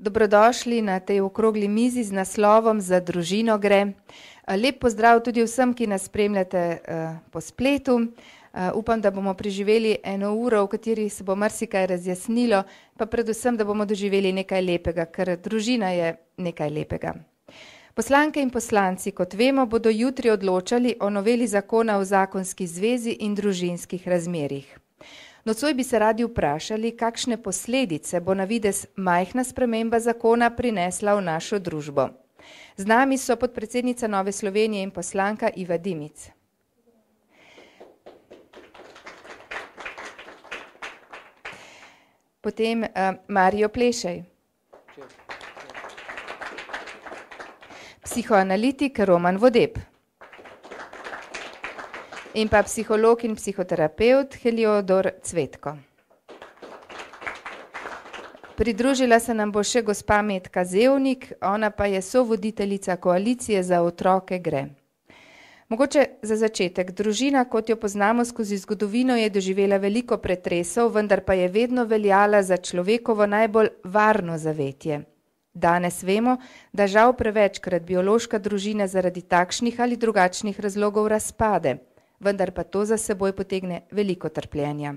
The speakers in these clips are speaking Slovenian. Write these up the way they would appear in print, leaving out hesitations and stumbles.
Dobrodošli na tej okrogli mizi z naslovom Za družino gre. Lep pozdrav tudi vsem, ki nas spremljate po spletu. Upam, da bomo preživeli eno uro, v kateri se bo marsikaj razjasnilo, pa predvsem, da bomo doživeli nekaj lepega, ker družina je nekaj lepega. Poslanke in poslanci, kot vemo, bodo jutri odločali o noveli zakona o zakonski zvezi in družinskih razmerjih. Nocoj bi se radi vprašali, kakšne posledice bo na videz majhna sprememba zakona prinesla v našo družbo. Z nami so podpredsednica Nove Slovenije in poslanka Iva Dimic. Potem Marijo Plešej. Psihoanalitik Roman Vodeb. In pa psiholog in psihoterapevt Heliodor Cvetko. Pridružila se nam bo še gospa Metka Zevnik, ona pa je sovoditeljica koalicije Za otroke gre. Mogoče za začetek, družina, kot jo poznamo skozi zgodovino, je doživela veliko pretresov, vendar pa je vedno veljala za človekovo najbolj varno zavetje. Danes vemo, da žal prevečkrat biološka družina zaradi takšnih ali drugačnih razlogov razpade, vendar pa to za seboj potegne veliko trpljenja.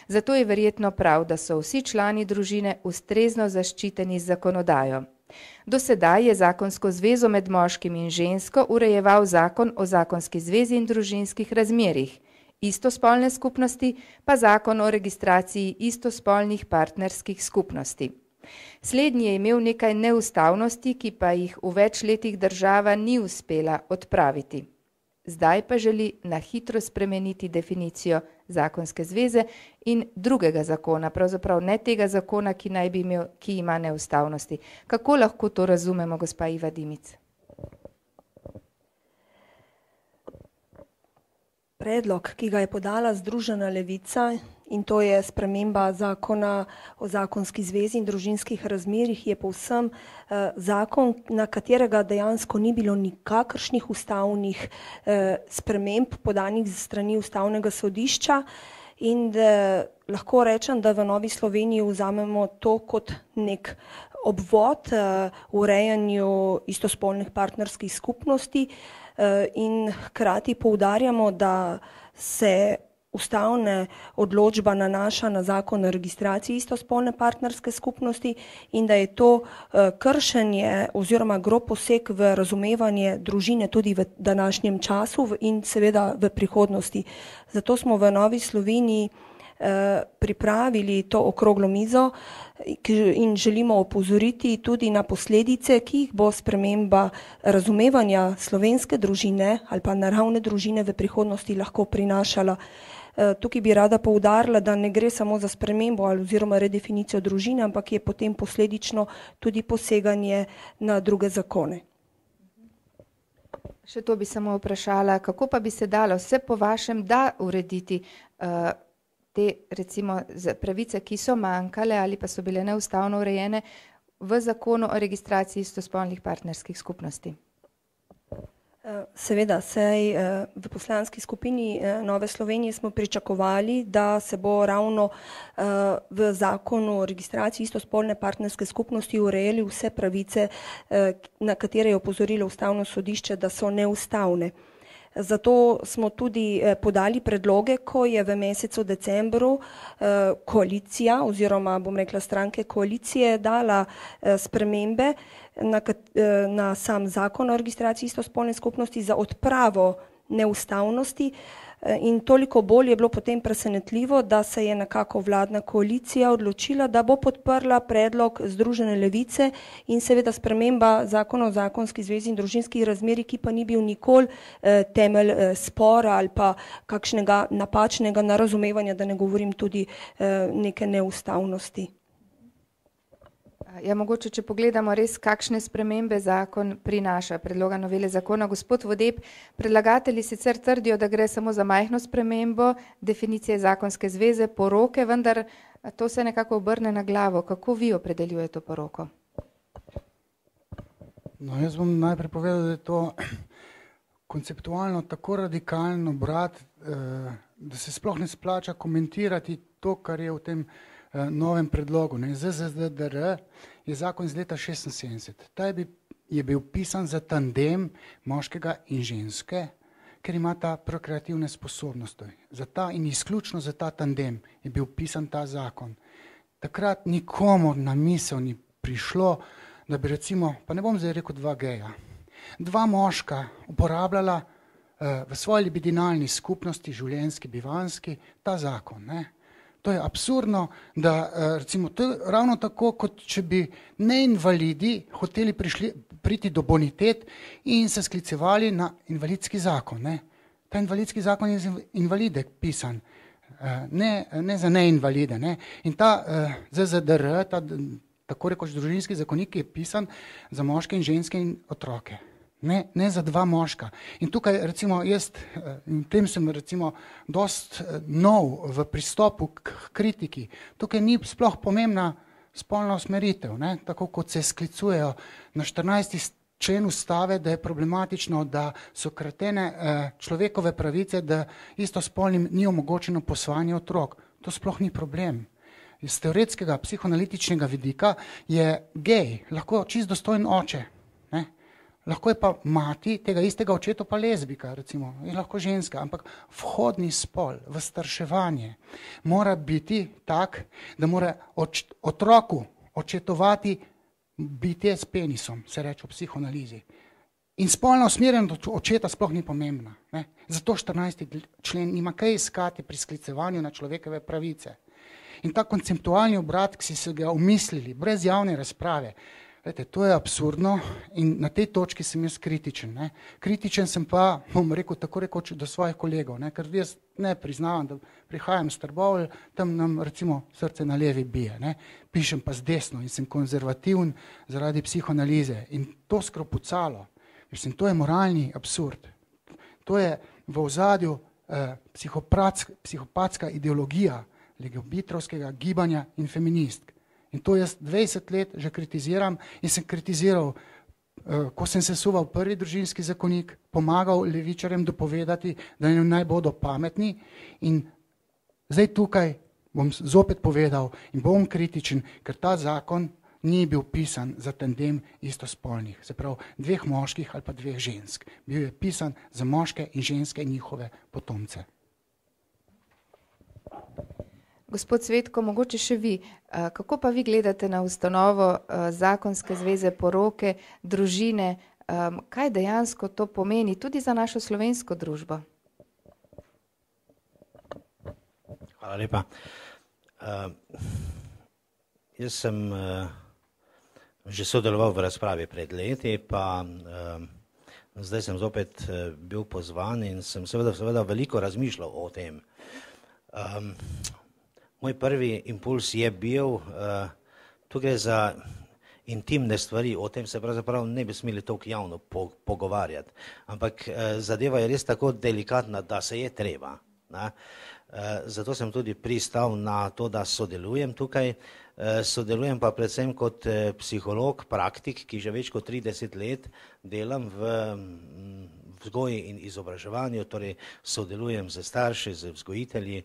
Zato je verjetno prav, da so vsi člani družine ustrezno zaščiteni z zakonodajo. Do sedaj je zakonsko zvezo med moškim in žensko urejeval zakon o zakonski zvezi in družinskih razmerjih, istospolne skupnosti pa zakon o registraciji istospolnih partnerskih skupnosti. Slednji je imel nekaj neustavnosti, ki pa jih v več letih država ni uspela odpraviti. Zdaj pa želi na hitro spremeniti definicijo zakonske zveze in drugega zakona, pravzaprav ne tega zakona, ki ima neustavnosti. Kako lahko to razumemo, gospa Iva Dimic? Predlog, ki ga je podala Združena levica, in to je sprememba zakona o zakonski zvezi in družinskih razmerjih, je povsem zakon, na katerega dejansko ni bilo nikakršnih ustavnih sprememb podanih z strani Ustavnega sodišča in lahko rečem, da v Novi Sloveniji vzamemo to kot nek obvod urejanju istospolnih partnerskih skupnosti in hkrati poudarjamo, da se ustavna odločba nanaša na zakon o registraciji istospolne partnerske skupnosti in da je to kršenje oziroma grob poseg v razumevanje družine tudi v današnjem času in seveda v prihodnosti. Zato smo v Novi Sloveniji pripravili to okroglo mizo in želimo opozoriti tudi na posledice, ki jih bo sprememba razumevanja slovenske družine ali pa naravne družine v prihodnosti lahko prinašala. Tukaj bi rada poudarila, da ne gre samo za spremembo oziroma redefinicijo družine, ampak je potem posledično tudi poseganje na druge zakone. Še to bi samo vprašala, kako pa bi se dalo vse po vašem da urediti te recimo pravice, ki so manjkale ali pa so bile neustavno urejene v zakonu o registraciji istospolnih partnerskih skupnosti? Seveda, saj v poslanski skupini Nove Slovenije smo pričakovali, da se bo ravno v zakonu o registraciji istospolne partnerske skupnosti urejali vse pravice, na katere je opozorilo Ustavno sodišče, da so neustavne. Zato smo tudi podali predloge, ko je v mesecu decembru koalicija oziroma bom rekla stranke koalicije dala spremembe na sam zakon o registraciji istospolne skupnosti za odpravo neustavnosti in toliko bolj je bilo potem presenetljivo, da se je nekako vladna koalicija odločila, da bo podprla predlog Združene levice in seveda sprememba zakona o zakonski zvezi in družinskih razmerjih, ki pa ni bil nikoli temelj spora ali pa kakšnega napačnega nerazumevanja, da ne govorim tudi neke neustavnosti. Ja, mogoče, če pogledamo res, kakšne spremembe zakon prinaša, predloga novele zakona. Gospod Vodeb, predlagatelji sicer trdijo, da gre samo za majhno spremembo definicije zakonske zveze poroke, vendar to se nekako obrne na glavo. Kako vi opredeljujete poroko? No, jaz bom najprej povedal, da je to konceptualno tako radikalno brati, da se sploh ne splača komentirati to, kar je v tem novem predlogu. ZZDR je zakon iz leta 1976. Ta je bil pisan za tandem moškega in ženske, ker imata prokreativne sposobnosti. Za ta in izključno za ta tandem je bil pisan ta zakon. Takrat nikomu na misel ni prišlo, da bi recimo, pa ne bom zdaj rekel dva geja, dva moška uporabljala v svoji libidinalni skupnosti, življenjski, bivanski, ta zakon. Ne? To je absurdno, da recimo, to je ravno tako, kot če bi neinvalidi hoteli priti do bonitet in se sklicevali na invalidski zakon. Ne? Ta invalidski zakon je za invalide pisan, ne za neinvalide. Ne? In ta ZZDR, ta tako rekoč družinski zakonik, je pisan za moške in ženske in otroke. Ne za dva moška. In tukaj recimo jaz, in tem sem recimo dost nov v pristopu k kritiki. Tukaj ni sploh pomembna spolna usmeritev, ne? Tako kot se sklicujejo na 14. člen Ustave, da je problematično, da so kratene človekove pravice, da istospolnim ni omogočeno posvajanje otrok. To sploh ni problem. Iz teoretskega psihoanalitičnega vidika je gej lahko čist dostojen oče. Ne? Lahko je pa mati tega istega očeta pa lezbika, recimo, je lahko ženska, ampak vhodni spol v starševanje mora biti tak, da mora otroku očetovati bitje s penisom, se reče v psihoanalizi. In spolna usmerjenost očeta sploh ni pomembna. Ne? Zato 14. člen nima kaj iskati pri sklicevanju na človekove pravice. In ta konceptualni obrat, ki si se ga umislili, brez javne razprave, to je absurdno in na tej točki sem jaz kritičen. Ne. Kritičen sem pa, bom rekel, tako rekoč do svojih kolegov, ne, ker jaz ne priznavam, da prihajam s Trbovelj, tam nam recimo srce na levi bije. Ne. Pišem pa z desno in sem konzervativen zaradi psihoanalize. In to skropucalo, mislim, to je moralni absurd. To je v ozadju psihopatska ideologija legobitrovskega gibanja in feministk. In to jaz 20 let že kritiziram in sem kritiziral, ko sem sesuval prvi družinski zakonik, pomagal levičarjem dopovedati, da naj bodo pametni in zdaj tukaj bom zopet povedal in bom kritičen, ker ta zakon ni bil pisan za tandem istospolnih, se pravi dveh moških ali pa dveh žensk. Bil je pisan za moške in ženske in njihove potomce. Gospod Cvetko, mogoče še vi, kako pa vi gledate na ustanovo zakonske zveze poroke, družine, kaj dejansko to pomeni tudi za našo slovensko družbo? Hvala lepa. Jaz sem že sodeloval v razpravi pred leti, pa zdaj sem zopet bil pozvan in sem seveda veliko razmišljal o tem. Moj prvi impuls je bil, tu gre za intimne stvari, o tem se pravzaprav ne bi smeli toliko javno pogovarjati, ampak zadeva je res tako delikatna, da se je treba. Ne? Zato sem tudi pristal na to, da sodelujem tukaj. Sodelujem pa predvsem kot psiholog, praktik, ki že več kot 30 let delam v vzgoji in izobraževanju, torej sodelujem z starši, z vzgojitelji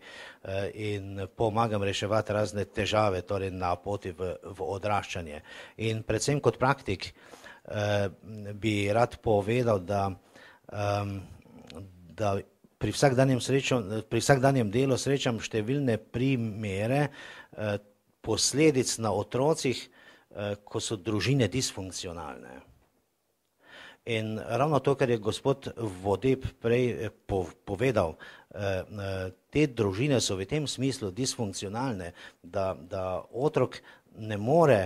in pomagam reševati razne težave, torej na poti v odraščanje. In predvsem kot praktik bi rad povedal, da pri vsakdanjem delu srečam številne primere posledic na otrocih, ko so družine disfunkcionalne. In ravno to, kar je gospod Vodeb prej povedal, te družine so v tem smislu disfunkcionalne, da otrok ne more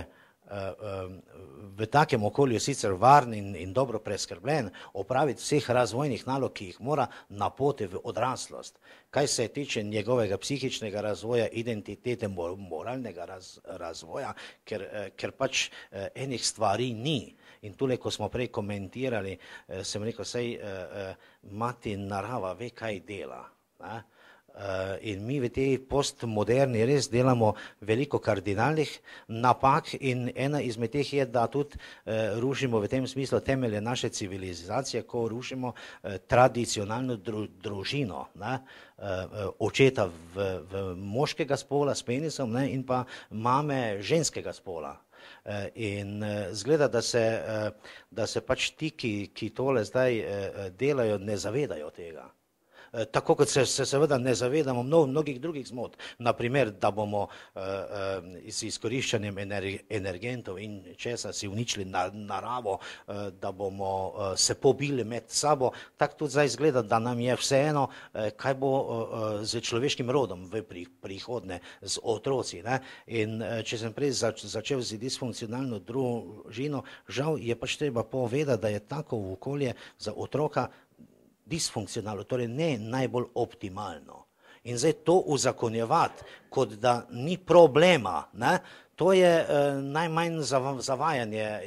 v takem okolju sicer varen in dobro preskrbljen opraviti vseh razvojnih nalog, ki jih mora na poti v odraslost. Kaj se tiče njegovega psihičnega razvoja, identitete, moralnega razvoja, ker pač enih stvari ni. In tule, ko smo prej komentirali, sem rekel, sej mati narava ve, kaj dela. Ne? In mi v tej postmoderni res delamo veliko kardinalnih napak in ena izmed teh je, da tudi rušimo v tem smislu temelje naše civilizacije, ko rušimo tradicionalno družino, ne? Očeta v moškega spola s penisom, ne? In pa mame ženskega spola. In zgleda, da se pač ti, ki tole zdaj delajo, ne zavedajo tega. Tako kot se seveda ne zavedamo mnogih drugih zmot, naprimer, da bomo s izkoriščanjem energentov in česa si uničili naravo, da bomo se pobili med sabo, tako tudi zdaj izgleda, da nam je vseeno, kaj bo z človeškim rodom v prihodnje, z otroci. Ne? In če sem prej začel z disfunkcionalno družino, žal je pač treba povedati, da je tako okolje za otroka disfunkcionalno, torej ne najbolj optimalno. In zdaj to uzakonjevati, kot da ni problema, ne, to je najmanj zavajanje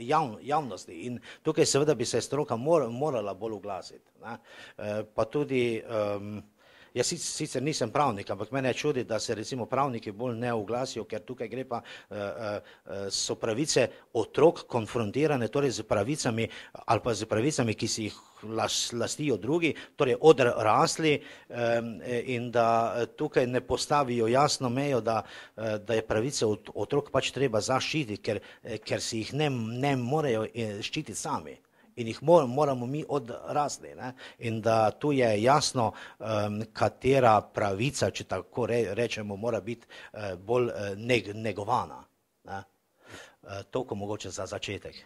javnosti in tukaj seveda bi se stroka morala bolj oglasiti. Ne. Pa tudi, jaz sicer nisem pravnik, ampak mene čudi, da se recimo pravniki bolj ne oglasijo, ker tukaj gre pa so pravice otrok konfrontirane, torej z pravicami ali pa z pravicami, ki si jih lastijo drugi, torej odrasli in da tukaj ne postavijo jasno mejo, da je pravice otrok pač treba zaščititi, ker si jih ne morejo ščititi sami. In jih moramo mi odrasli. Ne? In da tu je jasno, katera pravica, če tako rečemo, mora biti bolj negovana. Ne? Toliko mogoče za začetek.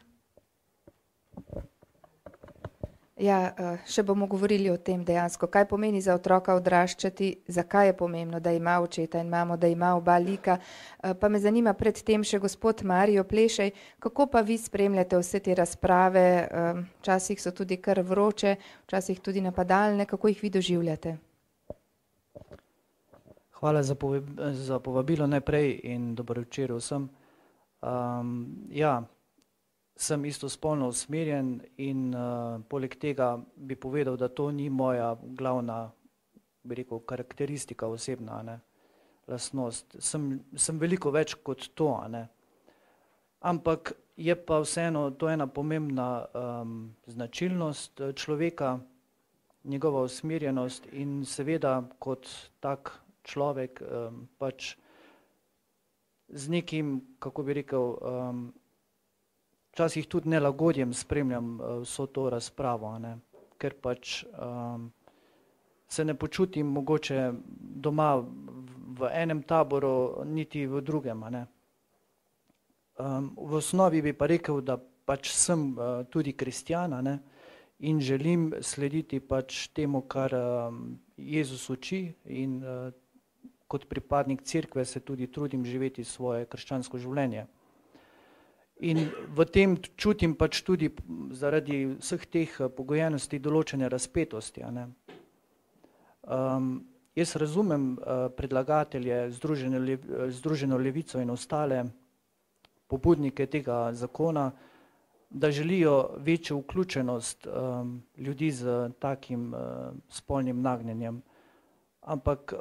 Ja, še bomo govorili o tem dejansko, kaj pomeni za otroka odraščati, zakaj je pomembno, da ima očeta in mamo, da ima oba lika. Pa me zanima predtem še gospod Marijo Plešej, kako pa vi spremljate vse te razprave, včasih so tudi kar vroče, včasih tudi napadalne, kako jih vi doživljate? Hvala za povabilo najprej in dober večer vsem. Ja, sem istospolno usmerjen in poleg tega bi povedal, da to ni moja glavna, bi rekel, karakteristika osebna, ne, lastnost. Sem veliko več kot to, ne. Ampak je pa vseeno to ena pomembna značilnost človeka, njegova usmerjenost in seveda kot tak človek pač z nekim, kako bi rekel, včasih tudi nelagodjem spremljam vso to razpravo, ne? Ker pač se ne počutim mogoče doma v enem taboru, niti v drugem. Ne? V osnovi bi pa rekel, da pač sem tudi kristjan, ne? In želim slediti pač temu, kar Jezus uči in kot pripadnik cerkve se tudi trudim živeti svoje krščansko življenje. In v tem čutim pač tudi zaradi vseh teh pogojenosti določene razpetosti. Ne? Jaz razumem predlagatelje, Združeno levico in ostale pobudnike tega zakona, da želijo večjo vključenost ljudi z takim spolnim nagnjenjem. Ampak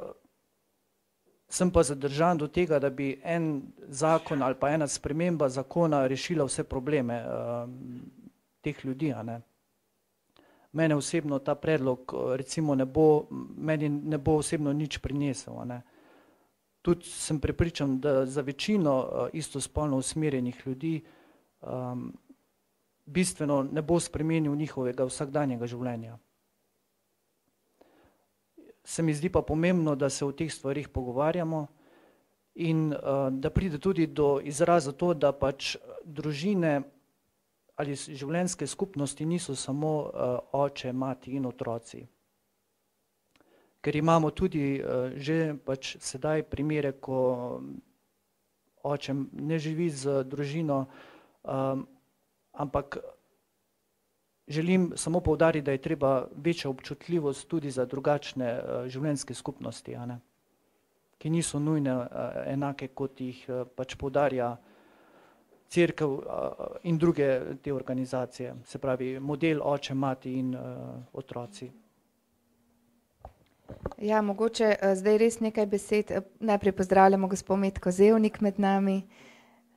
sem pa zadržan do tega, da bi en zakon ali pa ena sprememba zakona rešila vse probleme teh ljudi. Ne? Mene osebno ta predlog recimo meni ne bo osebno nič prinesel. Ne? Tudi sem prepričan, da za večino istospolno usmerjenih ljudi bistveno ne bo spremenil njihovega vsakdanjega življenja. Se mi zdi pa pomembno, da se o teh stvarih pogovarjamo in da pride tudi do izraza to, da pač družine ali življenjske skupnosti niso samo oče, mati in otroci. Ker imamo tudi že pač sedaj primere, ko oče ne živi z družino, ampak želim samo poudariti, da je treba večja občutljivost tudi za drugačne življenjske skupnosti, ne? Ki niso nujne enake, kot jih pač poudarja cerkev in druge te organizacije, se pravi model oče, mati in otroci. Ja, mogoče zdaj res nekaj besed. Najprej pozdravljamo gospod Metko Zevnik med nami.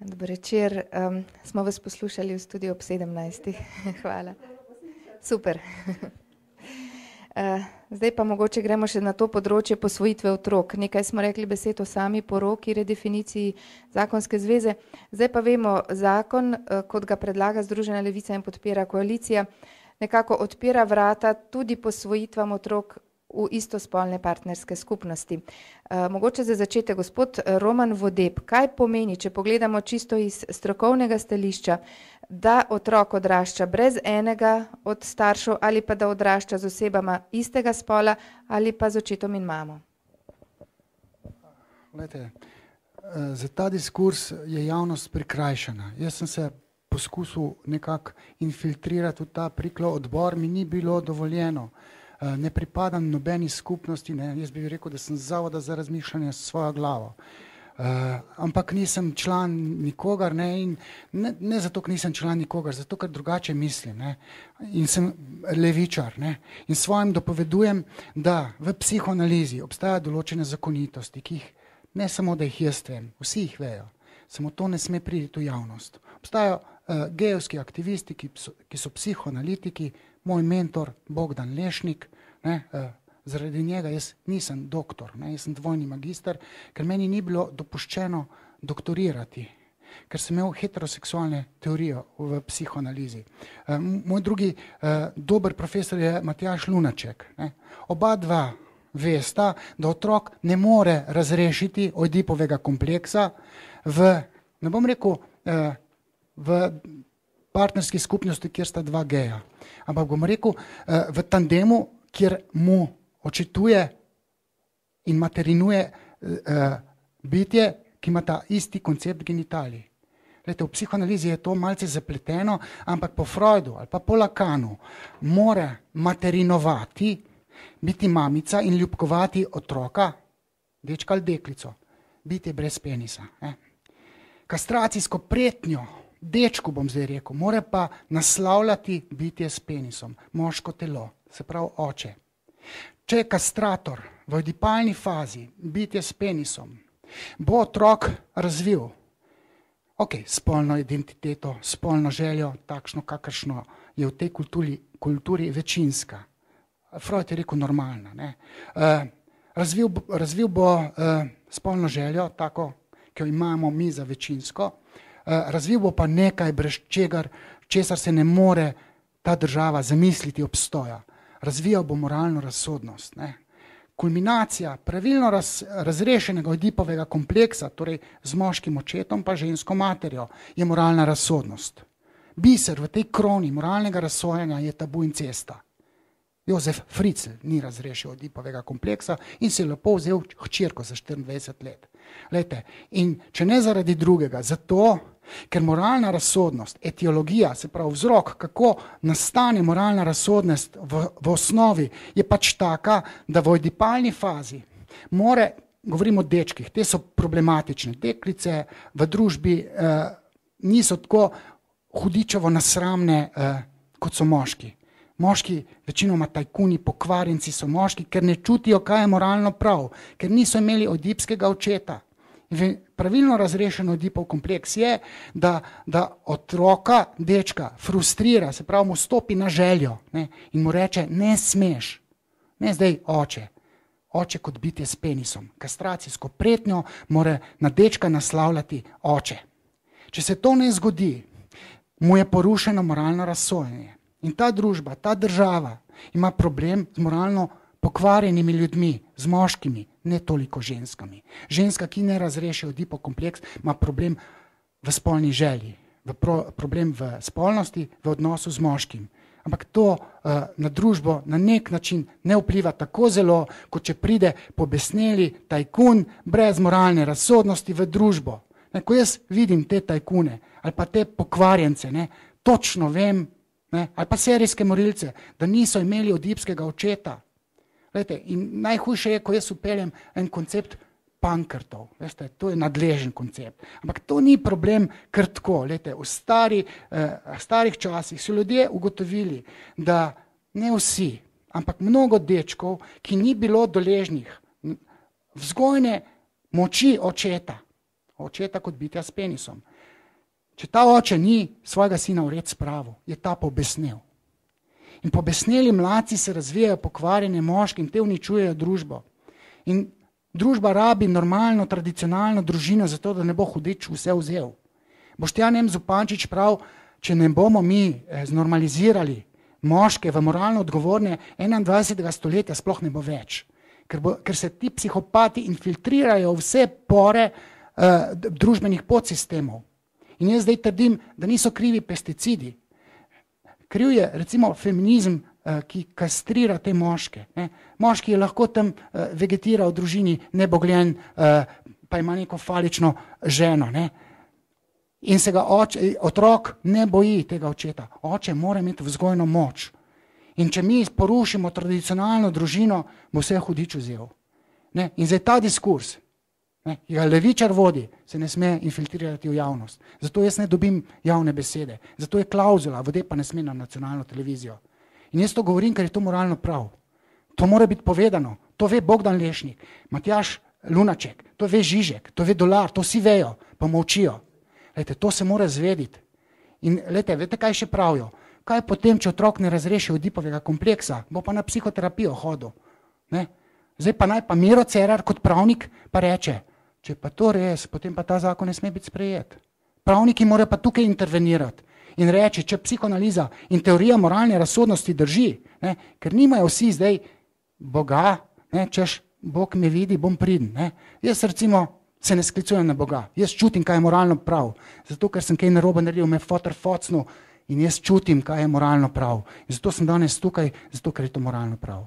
Dober večer. Smo vas poslušali v studiu ob 17. Hvala. Super. Zdaj pa mogoče gremo še na to področje posvojitve otrok. Nekaj smo rekli besed o sami poroki, redefiniciji zakonske zveze. Zdaj pa vemo, zakon, kot ga predlaga Združena levica in podpira koalicija, nekako odpira vrata tudi posvojitvam otrok v istospolne partnerske skupnosti. Mogoče za začetek, gospod Roman Vodeb, kaj pomeni, če pogledamo čisto iz strokovnega stališča, da otrok odrašča brez enega od staršev ali pa da odrašča z osebama istega spola ali pa z očetom in mamo? Glejte, za ta diskurs je javnost prikrajšana. Jaz sem se poskusil nekako infiltrirati v ta priklo odbor, mi ni bilo dovoljeno. Ne pripadam nobeni skupnosti, ne. Jaz bi rekel, da sem zavoda za razmišljanje s svojo glavo. Ampak nisem član nikogar, ne, in ne zato, ker nisem član nikogar, zato, ker drugače mislim, ne, in sem levičar, ne, in svojim dopovedujem, da v psihoanalizi obstajajo določene zakonitosti, ki jih ne samo, da jih jaz vem, vsi jih vejo, samo to ne sme priti v javnost. Obstajajo gejevski aktivisti, ki so psihoanalitiki, moj mentor Bogdan Lešnik, ne, zaradi njega jaz nisem doktor, ne, jaz sem dvojni magister, ker meni ni bilo dopuščeno doktorirati, ker sem imel heteroseksualne teorije v psihoanalizi. Moj drugi dober profesor je Matjaž Lunaček. Ne. Oba dva vesta, da otrok ne more razrešiti Oedipovega kompleksa ne bom rekel, v partnerski skupnosti, kjer sta dva geja, ampak bom rekel, v tandemu, kjer mu očetuje in materinuje bitje, ki ima ta isti koncept genitalij. Glejte, v psihoanalizi je to malce zapleteno, ampak po Freudu ali pa po Lacanu mora materinovati, biti mamica in ljubkovati otroka, dečka ali deklico, biti brez penisa. Kastracijsko pretnjo, dečku bom zdaj rekel, mora pa naslavljati bitje s penisom, moško telo, se pravi oče. Če je kastrator v oedipalni fazi bitje s penisom, bo otrok razvil spolno identiteto, spolno željo, takšno, kakršno je v tej kulturi večinska. Freud je rekel normalna. Ne? Razvil bo spolno željo, tako, ki jo imamo mi za večinsko, razvil bo pa nekaj, brez česar se ne more ta država zamisliti obstoja. Razvijal bo moralno razsodnost. Ne? Kulminacija pravilno razrešenega Oedipovega kompleksa, torej z moškim očetom pa žensko materjo, je moralna razsodnost. Biser v tej kroni moralnega razsojanja je tabu incesta. Jozef Fritzl ni razrešil Oedipovega kompleksa in si je lepo vzel hčerko za 24 let. Lejte, in če ne zaradi drugega, zato, ker moralna razsodnost, etiologija, se pravi vzrok, kako nastane moralna razsodnost v osnovi, je pač taka, da v oedipalni fazi govorimo o dečkih, te so problematične, deklice v družbi niso tako hudičevo nasramne, kot so moški. Moški, večinoma tajkuni, pokvarjenci so moški, ker ne čutijo, kaj je moralno prav, ker niso imeli oedipskega očeta. Pravilno razrešen Oedipov kompleks je, da otroka, dečka, frustrira, se pravi mu stopi na željo, ne, in mu reče, ne smeš, ne zdaj oče kot bitje s penisom. Kastracijsko pretnjo mora na dečka naslavljati oče. Če se to ne zgodi, mu je porušeno moralno razsojanje. In ta družba, ta država ima problem z moralno pokvarjenimi ljudmi, z moškimi, ne toliko ženskami. Ženska, ki ne razreši Oedipov kompleks, ima problem v spolni želji, problem v spolnosti, v odnosu z moškim. Ampak to na družbo na nek način ne vpliva tako zelo, kot če pride pobesneli tajkun brez moralne razsodnosti v družbo. Ko jaz vidim te tajkune ali pa te pokvarjence, točno vem, ali pa serijske morilce, da niso imeli oedipskega očeta. Lejte, in najhujše je, ko jaz upeljem en koncept pankrtov. Veste, to je nadležen koncept. Ampak to ni problem kar tako. Lejte, v starih časih so ljudje ugotovili, da ne vsi, ampak mnogo dečkov, ki ni bilo deležnih vzgojne moči očeta kot bitja s penisom. Če ta oče ni svojega sina v red spravil, je ta pobesnel. In pobesneli mladci se razvijajo pokvarjene moški in te uničujejo družbo. In družba rabi normalno, tradicionalno družino, zato da ne bo hudič vse vzel. Boštjan M. Zupančič prav, če ne bomo mi znormalizirali moške v moralno odgovorne 21. stoletja, sploh ne bo več. Ker se ti psihopati infiltrirajo vse pore družbenih podsistemov. In jaz zdaj trdim, da niso krivi pesticidi. Kriv je recimo feminizem, ki kastrira te moške. Moški je lahko tam vegetira v družini nebogljen, pa ima neko falično ženo. In se ga otrok ne boji tega očeta. Oče mora imeti vzgojno moč. In če mi porušimo tradicionalno družino, bo vse hudič vzel. In zdaj ta diskurs, ki ga levičar vodi, se ne sme infiltrirati v javnost. Zato jaz ne dobim javne besede. Zato je klauzula, vode pa ne sme na nacionalno televizijo. In jaz to govorim, ker je to moralno prav. To mora biti povedano. To ve Bogdan Lešnik, Matjaž Lunaček, to ve Žižek, to ve Dolar, to vsi vejo, pa molčijo. Lejte, to se mora zvediti. In lejte, veste, kaj še pravijo? Kaj potem, če otrok ne razreši Oedipovega kompleksa, bo pa na psihoterapijo hodil. Zdaj pa naj pa Miro Cerar kot pravnik pa reče, če pa to res, potem pa ta zakon ne sme biti sprejet. Pravniki morajo pa tukaj intervenirati in reči, če psihoanaliza in teorija moralne razsodnosti drži, ker nimajo vsi zdaj Boga, češ Bog me vidi, bom priden. Jaz recimo se ne sklicujem na Boga, jaz čutim, kaj je moralno prav, zato ker sem kaj narobe naredil, me fotor focnil in jaz čutim, kaj je moralno prav. In zato sem danes tukaj, zato ker je to moralno prav.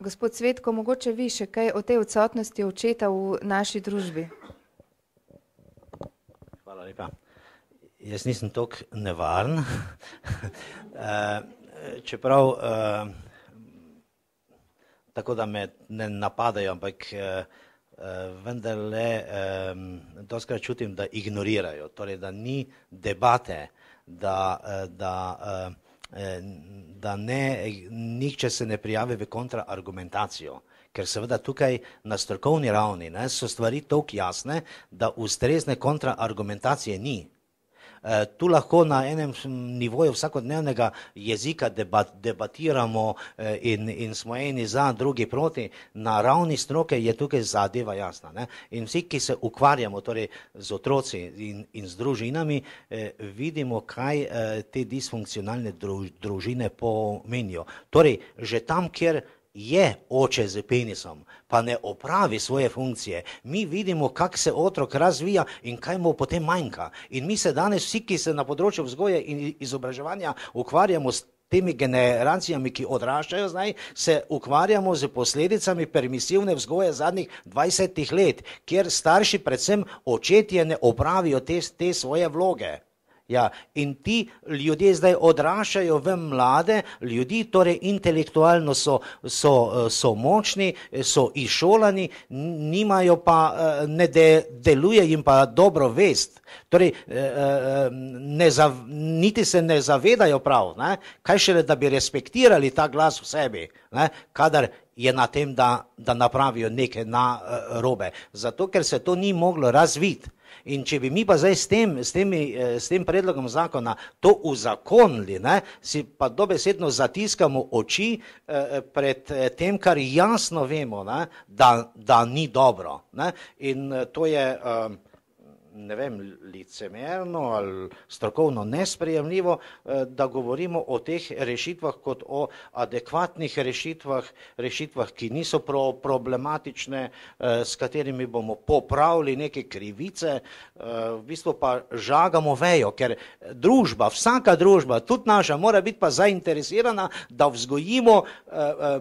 Gospod Cvetko, mogoče vi še kaj o tej odsotnosti očeta v naši družbi? Hvala lepa. Jaz nisem toliko nevaren, čeprav tako da me ne napadajo, ampak vendarle doskrat čutim, da ignorirajo, torej da ni debate, da nihče se ne prijavi v kontraargumentacijo, ker seveda tukaj na strokovni ravni so stvari toliko jasne, da ustrezne kontraargumentacije ni. Tu lahko na enem nivoju vsakodnevnega jezika debatiramo in smo eni za, drugi proti. Na ravni stroke je tukaj zadeva jasna. In vsi, ki se ukvarjamo torej z otroci in z družinami, vidimo, kaj te disfunkcionalne družine pomenijo. Torej, že tam, kjer je oče z penisom, pa ne opravi svoje funkcije, mi vidimo, kak se otrok razvija in kaj mu potem manjka. In mi se danes vsi, ki se na področju vzgoje in izobraževanja ukvarjamo s temi generacijami, ki odraščajo zdaj, se ukvarjamo z posledicami permisivne vzgoje zadnjih 20 let, kjer starši, predvsem očetje, ne opravijo te svoje vloge. Ja, in ti ljudje zdaj odraščajo v mlade ljudi, torej intelektualno so močni, so izšolani, nimajo pa, ne deluje jim pa dobro vest. Torej, niti se ne zavedajo prav, kaj šele, da bi respektirali ta glas v sebi, kadar je na tem, da napravijo nekaj narobe. Zato, ker se to ni moglo razviti. In če bi mi pa zdaj s tem predlogom zakona to uzakonili, si pa dobesedno zatiskamo oči pred tem, kar jasno vemo, da ni dobro. In to je, ne vem, licemerno ali strokovno nesprejemljivo, da govorimo o teh rešitvah kot o adekvatnih rešitvah, ki niso problematične, s katerimi bomo popravili neke krivice, v bistvu pa žagamo vejo, ker družba, vsaka družba, tudi naša, mora biti pa zainteresirana, da vzgojimo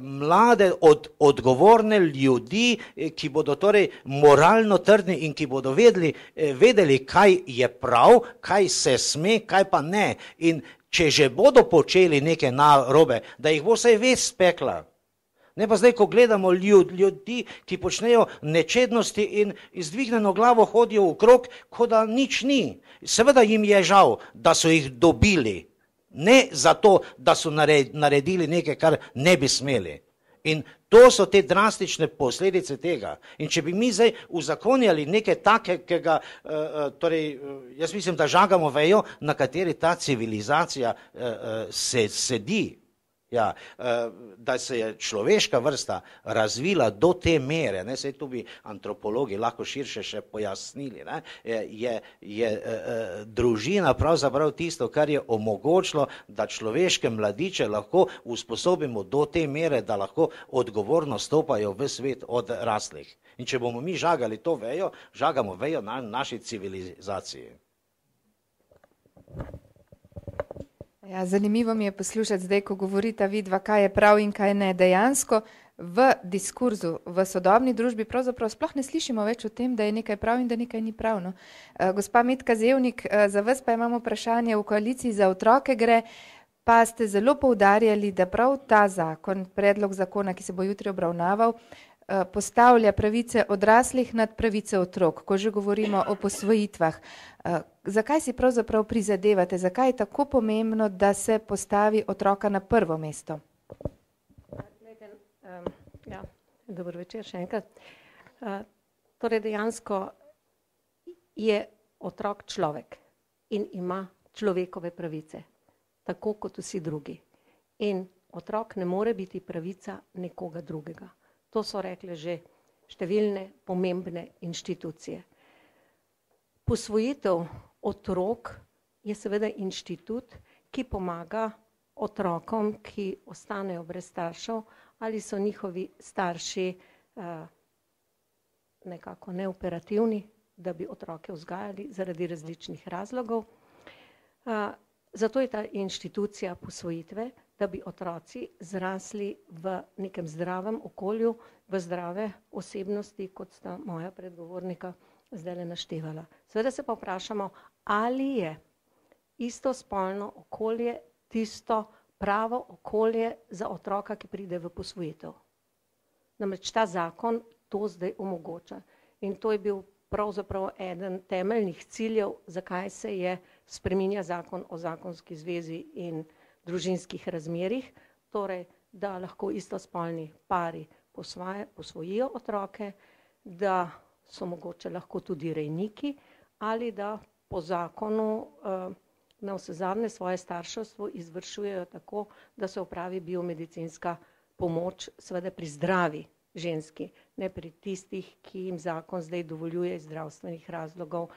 mlade odgovorne ljudi, ki bodo torej moralno trdni in ki bodo vedeli, kaj je prav, kaj se sme, kaj pa ne. In če že bodo počeli nekaj narobe, da jih bo vsaj vest spekla. Ne pa zdaj, ko gledamo ljudi, ki počnejo nečednosti in izdvignjeno glavo hodijo okrog, kot da nič ni. Seveda jim je žal, da so jih dobili. Ne zato, da so naredili nekaj, kar ne bi smeli. In to so te drastične posledice tega. In če bi mi zdaj uzakonjali nekaj takega, torej, jaz mislim, da žagamo vejo, na kateri ta civilizacija sedi. Ja, da se je človeška vrsta razvila do te mere, ne, saj tu bi antropologi lahko širše še pojasnili, ne, je družina pravzaprav tisto, kar je omogočilo, da človeške mladiče lahko usposobimo do te mere, da lahko odgovorno stopajo v svet odraslih. In če bomo mi žagali to vejo, žagamo vejo na naši civilizaciji. Ja, zanimivo mi je poslušati zdaj, ko govorita vidva, kaj je prav in kaj ne. Dejansko v diskurzu, v sodobni družbi pravzaprav sploh ne slišimo več o tem, da je nekaj prav in da nekaj ni prav. No. Gospa Metka Zevnik, za vas pa imamo vprašanje, v koaliciji Za otroke gre, pa ste zelo poudarjali, da prav ta zakon, predlog zakona, ki se bo jutri obravnaval, postavlja pravice odraslih nad pravice otrok, ko že govorimo o posvojitvah. Zakaj si pravzaprav prizadevate, zakaj je tako pomembno, da se postavi otroka na prvo mesto? Ja, dober večer še enkrat. Torej dejansko je otrok človek in ima človekove pravice, tako kot vsi drugi. In otrok ne more biti pravica nekoga drugega. To so rekle že številne pomembne inštitucije. Posvojitev otrok je seveda inštitut, ki pomaga otrokom, ki ostanejo brez staršev ali so njihovi starši nekako neoperativni, da bi otroke vzgajali zaradi različnih razlogov. Zato je ta inštitucija posvojitve, da bi otroci zrasli v nekem zdravem okolju, v zdrave osebnosti, kot sta moja predgovornika zdaj naštevala. Seveda se pa vprašamo, ali je istospolno okolje tisto pravo okolje za otroka, ki pride v posvojitev. Namreč ta zakon to zdaj omogoča. In to je bil pravzaprav eden temeljnih ciljev, zakaj se je spreminja zakon o zakonski zvezi in družinskih razmerjih, torej, da lahko istospolni pari posvojijo otroke, da so mogoče lahko tudi rejniki ali da po zakonu navsezadnje svoje starševstvo izvršujejo tako, da se opravi biomedicinska pomoč, seveda pri zdravi ženski, ne pri tistih, ki jim zakon zdaj dovoljuje iz zdravstvenih razlogov,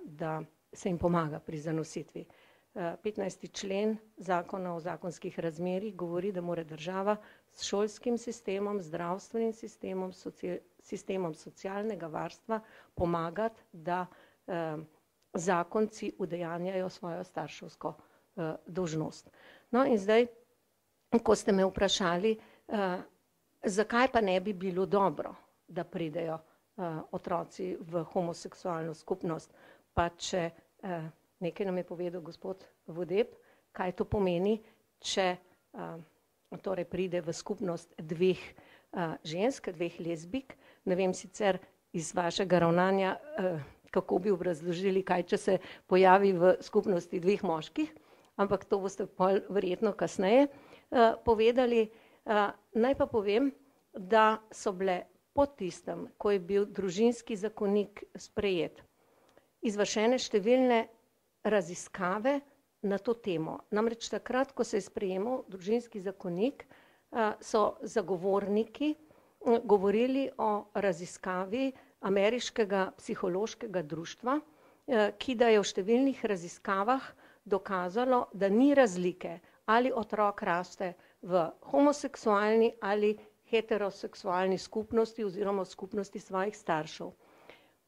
da se jim pomaga pri zanositvi. 15. člen zakona o zakonskih razmerjih govori, da mora država s šolskim sistemom, zdravstvenim sistemom, sistemom socialnega varstva pomagati, da zakonci udejanjajo svojo starševsko dolžnost. No in zdaj, ko ste me vprašali, zakaj pa ne bi bilo dobro, da pridejo otroci v homoseksualno skupnost, pa če nekaj nam je povedal gospod Vodeb, kaj to pomeni, če torej pride v skupnost dveh žensk, dveh lezbik. Ne vem sicer iz vašega ravnanja, kako bi obrazložili, kaj če se pojavi v skupnosti dveh moških, ampak to boste verjetno kasneje povedali. Naj pa povem, da so bile po tistem, ko je bil družinski zakonik sprejet, izvršene številne raziskave na to temo. Namreč takrat, ko se je sprejemal družinski zakonik, so zagovorniki govorili o raziskavi ameriškega psihološkega društva, ki da je v številnih raziskavah dokazalo, da ni razlike, ali otrok raste v homoseksualni ali heteroseksualni skupnosti oziroma skupnosti svojih staršev.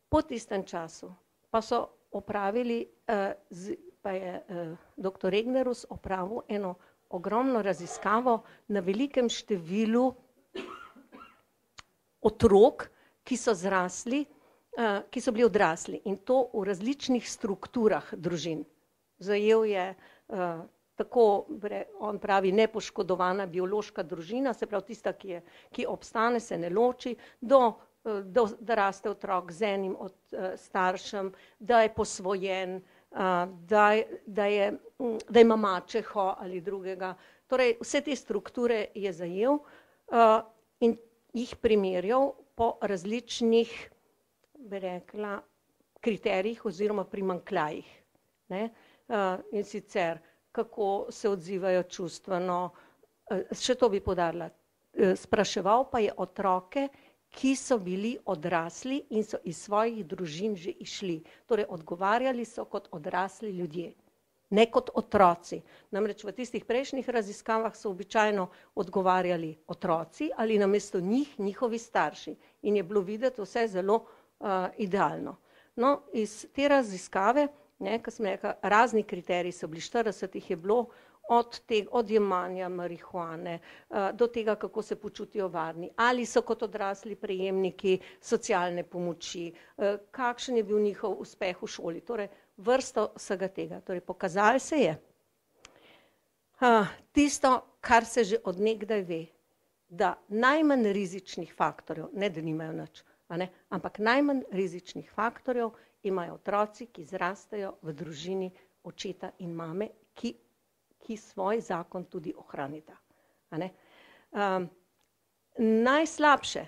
Po tistem času pa so opravili, pa je dr. Regnerus opravil eno ogromno raziskavo na velikem številu otrok, ki so zrasli, ki so bili odrasli, in to v različnih strukturah družin. Zajel je tako, on pravi, nepoškodovana biološka družina, se pravi tista, ki obstane, se ne loči, da raste otrok z enim od staršem, da je posvojen, da je da ima mačeho ali drugega. Torej, vse te strukture je zajel in jih primerjal po različnih, bi rekla, kriterijih oziroma primanjkljajih. In sicer, kako se odzivajo čustveno, še to bi poudarila, spraševal pa je otroke, ki so bili odrasli in so iz svojih družin že išli. Torej, odgovarjali so kot odrasli ljudje, ne kot otroci. Namreč v tistih prejšnjih raziskavah so običajno odgovarjali otroci ali namesto njih njihovi starši. In je bilo videti vse zelo idealno. No, iz te raziskave, kot sem rekla, razni kriteriji so bili, 40 jih je bilo, od jemanja marihuane do tega, kako se počutijo varni, ali so kot odrasli prejemniki socialne pomoči, kakšen je bil njihov uspeh v šoli, torej vrsto vsega tega. Torej, pokazalo se je tisto, kar se že od nekdaj ve, da najmanj rizičnih faktorjev, ne da nimajo nič, ampak najmanj rizičnih faktorjev imajo otroci, ki zrastejo v družini očeta in mame, ki svoj zakon tudi ohranita. Najslabše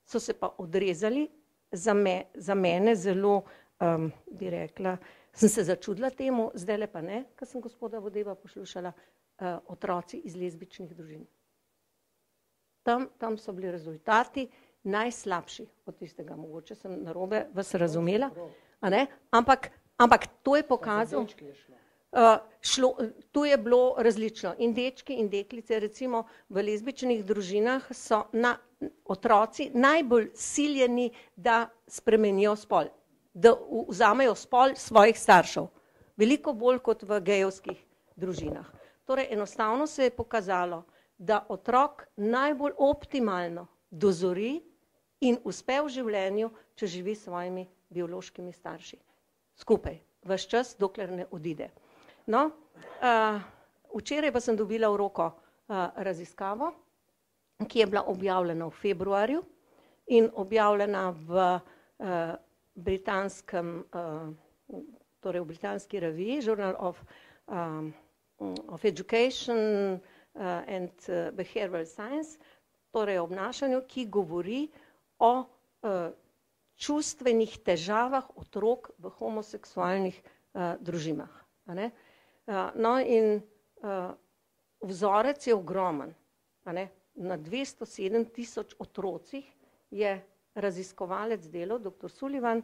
so se pa odrezali, za mene zelo, bi rekla, sem se začudila temu, zdajle pa ne, ko sem gospoda Vodeba poslušala, otroci iz lezbičnih družin. Tam so bili rezultati najslabši od tistega, mogoče sem narobe vas razumela, ampak to je pokazal. Tu je bilo različno in dečki in deklice, recimo v lezbičnih družinah so otroci najbolj siljeni, da spremenijo spol, da vzamejo spol svojih staršev, veliko bolj kot v gejevskih družinah. Torej, enostavno se je pokazalo, da otrok najbolj optimalno dozori in uspe v življenju, če živi s svojimi biološkimi starši. Skupaj, ves čas, dokler ne odide. No, včeraj pa sem dobila v roko raziskavo, ki je bila objavljena v februarju in objavljena v britanski reviji Journal of Education and Behavioral Science, torej o obnašanju, ki govori o čustvenih težavah otrok v homoseksualnih družinah. No, in vzorec je ogromen. Na 207 000 otrocih je raziskovalec delal, dr. Sullivan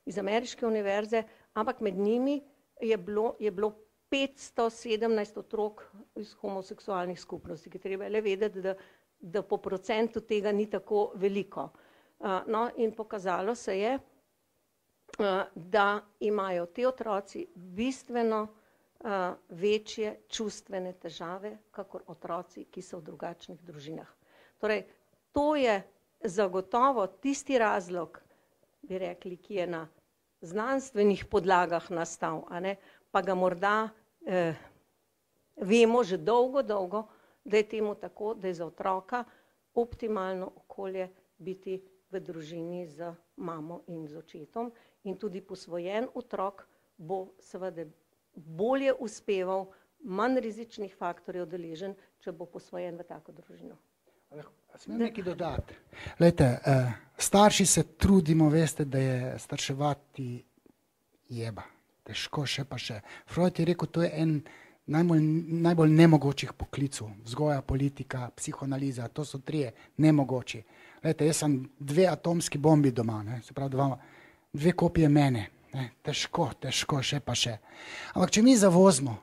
iz Ameriške univerze, ampak med njimi je bilo 517 otrok iz homoseksualnih skupnosti, ki treba le vedeti, da po procentu tega ni tako veliko. No, in pokazalo se je, da imajo ti otroci bistveno večje čustvene težave, kakor otroci, ki so v drugačnih družinah. Torej, to je zagotovo tisti razlog, bi rekli, ki je na znanstvenih podlagah nastal, pa ga morda vemo že dolgo, da je temu tako, da je za otroka optimalno okolje biti v družini z mamo in z očetom in tudi posvojen otrok bo seveda bolje uspeval, manj rizičnih faktorjev deležen, če bo posvojen v tako družino. Smem nekaj dodati? Glejte, starši se trudimo, veste, da je starševati jeba. Težko še pa še. Freud je rekel, to je en najbolj nemogočih poklicov. Vzgoja, politika, psihoanaliza, to so trije nemogoči. Glejte, jaz sem 2 atomski bombi doma, se pravi 2 kopije mene. Težko, še pa še. Ampak če mi zavozimo,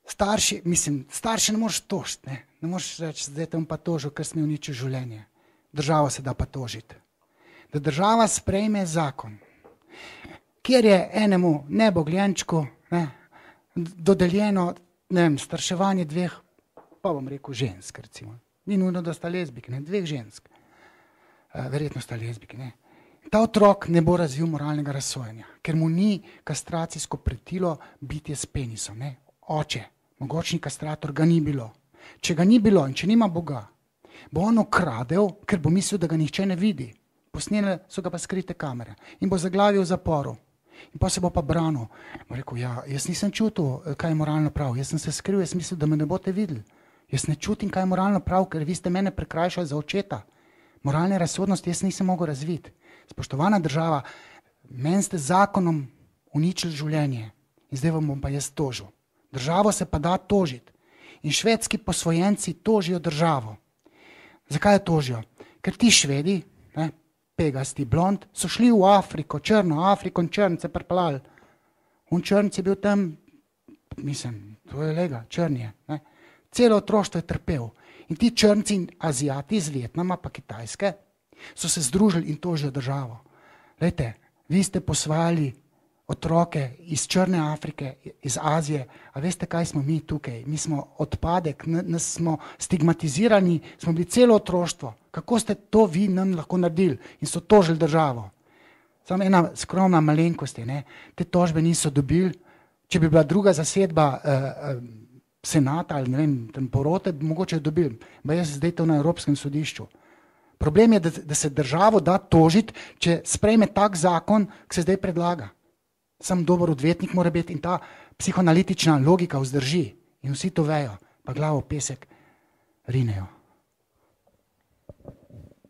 starši ne moreš tožiti, ne moreš reči, zdaj te bom pa tožil, ker sem uničil življenje. Državo se da pa tožiti. Da država sprejme zakon, kjer je enemu nebogljenčku dodeljeno, starševanje 2, pa bom rekel žensk, recimo. Ni nujno, da sta lezbiki, 2 žensk. Verjetno sta lezbiki, Ta otrok ne bo razvil moralnega razsojanja, ker mu ni kastracijsko pretilo bitje s penisom. Oče, mogočni kastrator ga ni bilo. Če ga ni bilo in če nima Boga, bo on ukradel, ker bo mislil, da ga nihče ne vidi. Posnele so ga pa skrite kamere in bo zaglavil v zaporu. In pa se bo pa branil. Bo rekel, ja, jaz nisem čutil, kaj je moralno prav. Jaz sem se skril, jaz mislil, da me ne boste videli. Jaz ne čutim, kaj je moralno prav, ker vi ste mene prekrajšali za očeta. Moralne razsodnosti jaz nisem mogel razviti. Spoštovana država, meni ste zakonom uničili življenje in zdaj vam bom pa jaz tožil. Državo se pa da tožiti. In švedski posvojenci tožijo državo. Zakaj jo tožijo? Ker ti Švedi, ne, pegasti blond, so šli v Afriko, črno Afriko in črnce pripeljali. On črnc je bil tam, mislim, to je lega, črnje. Ne. Celo otroštvo je trpel. In ti črnci in Azijati iz Vietnama pa Kitajske so se združili in tožijo državo. Glejte, vi ste posvajali otroke iz črne Afrike, iz Azije, a veste, kaj smo mi tukaj? Mi smo odpadek, nas smo stigmatizirani, smo bili celo otroštvo. Kako ste to vi nam lahko naredili? In so tožili državo. Samo ena skromna malenkost je, ne? Te tožbe niso dobili. Če bi bila druga zasedba senata ali ne vem, tam porote, bi mogoče dobili. Ba jaz zdaj to na Evropskem sodišču. Problem je, da se državo da tožiti, če sprejme tak zakon, ki se zdaj predlaga. Sam dober odvetnik mora biti in ta psihoanalitična logika vzdrži. In vsi to vejo, pa glavo pesek rinejo.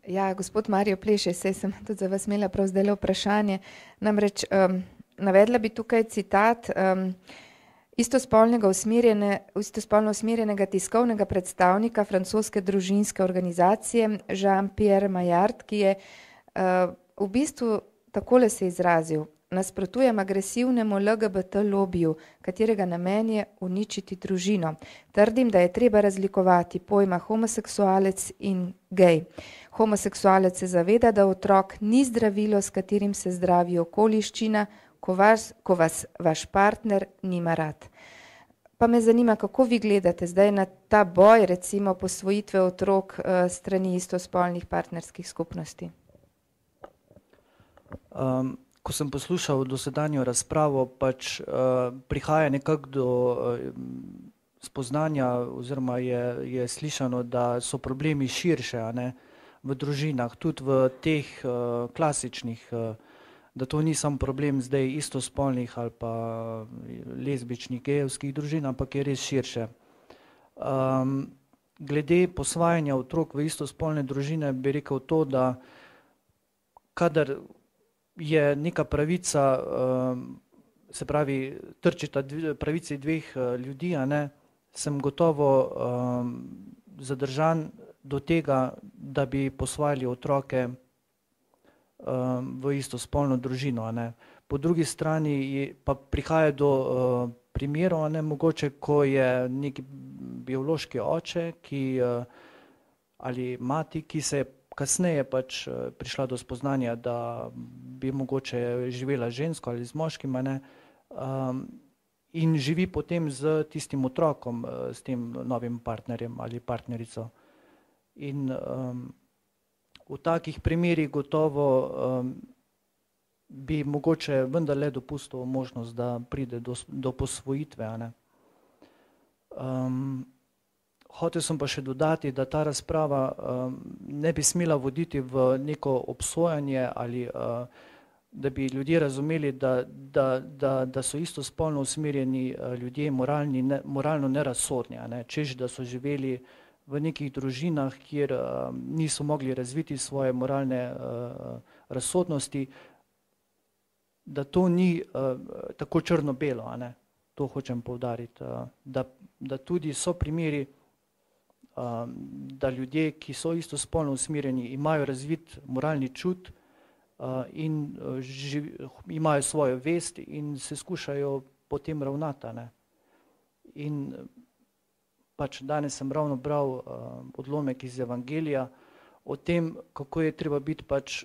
Ja, gospod Mario Pleše, saj sem tudi za vas imela prav zdaj vprašanje. Namreč navedla bi tukaj citat istospolno usmerjenega tiskovnega predstavnika francoske družinske organizacije Jean-Pierre Maillard, ki je v bistvu takole se izrazil: nasprotujem agresivnemu LGBT lobiju, katerega namen je uničiti družino. Trdim, da je treba razlikovati pojma homoseksualec in gej. Homoseksualec se zaveda, da otrok ni zdravilo, s katerim se zdravi okoliščina, ko vas vaš partner nima rad. Pa me zanima, kako vi gledate zdaj na ta boj, recimo posvojitve otrok strani istospolnih partnerskih skupnosti? Ko sem poslušal dosedanjo razpravo, pač prihaja nekako do spoznanja oziroma je slišano, da so problemi širše, a ne, v družinah, tudi v teh klasičnih, da to ni samo problem zdaj istospolnih ali pa lezbičnih, gejevskih družin, ampak je res širše. Glede posvajanja otrok v istospolne družine bi rekel to, da kadar je neka pravica, se pravi, trčita pravici dveh ljudi, a ne, sem gotovo zadržan do tega, da bi posvajali otroke v istospolno družino, a ne. Po drugi strani pa prihaja do primerov, a ne, mogoče, ko je neki biološki oče, ali mati, ki se je kasneje pač prišla do spoznanja, da bi mogoče živela žensko ali z moškim, a ne, in živi potem z tistim otrokom, s tem novim partnerjem ali partnerico. In v takih primerih gotovo bi mogoče vendarle dopustil možnost, da pride do posvojitve, a ne. Hotel sem pa še dodati, da ta razprava ne bi smela voditi v neko obsojanje ali da bi ljudje razumeli, da so istospolno usmerjeni ljudje moralno nerazsodni, a ne, češ, da so živeli v nekih družinah, kjer niso mogli razviti svoje moralne razsodnosti, da to ni tako črno-belo, a ne. To hočem poudariti, da tudi so primeri, da ljudje, ki so istospolno usmerjeni, imajo razvit moralni čut in imajo svojo vest in se skušajo potem ravnati, ne. In pač danes sem ravno bral odlomek iz Evangelija o tem, kako je treba biti pač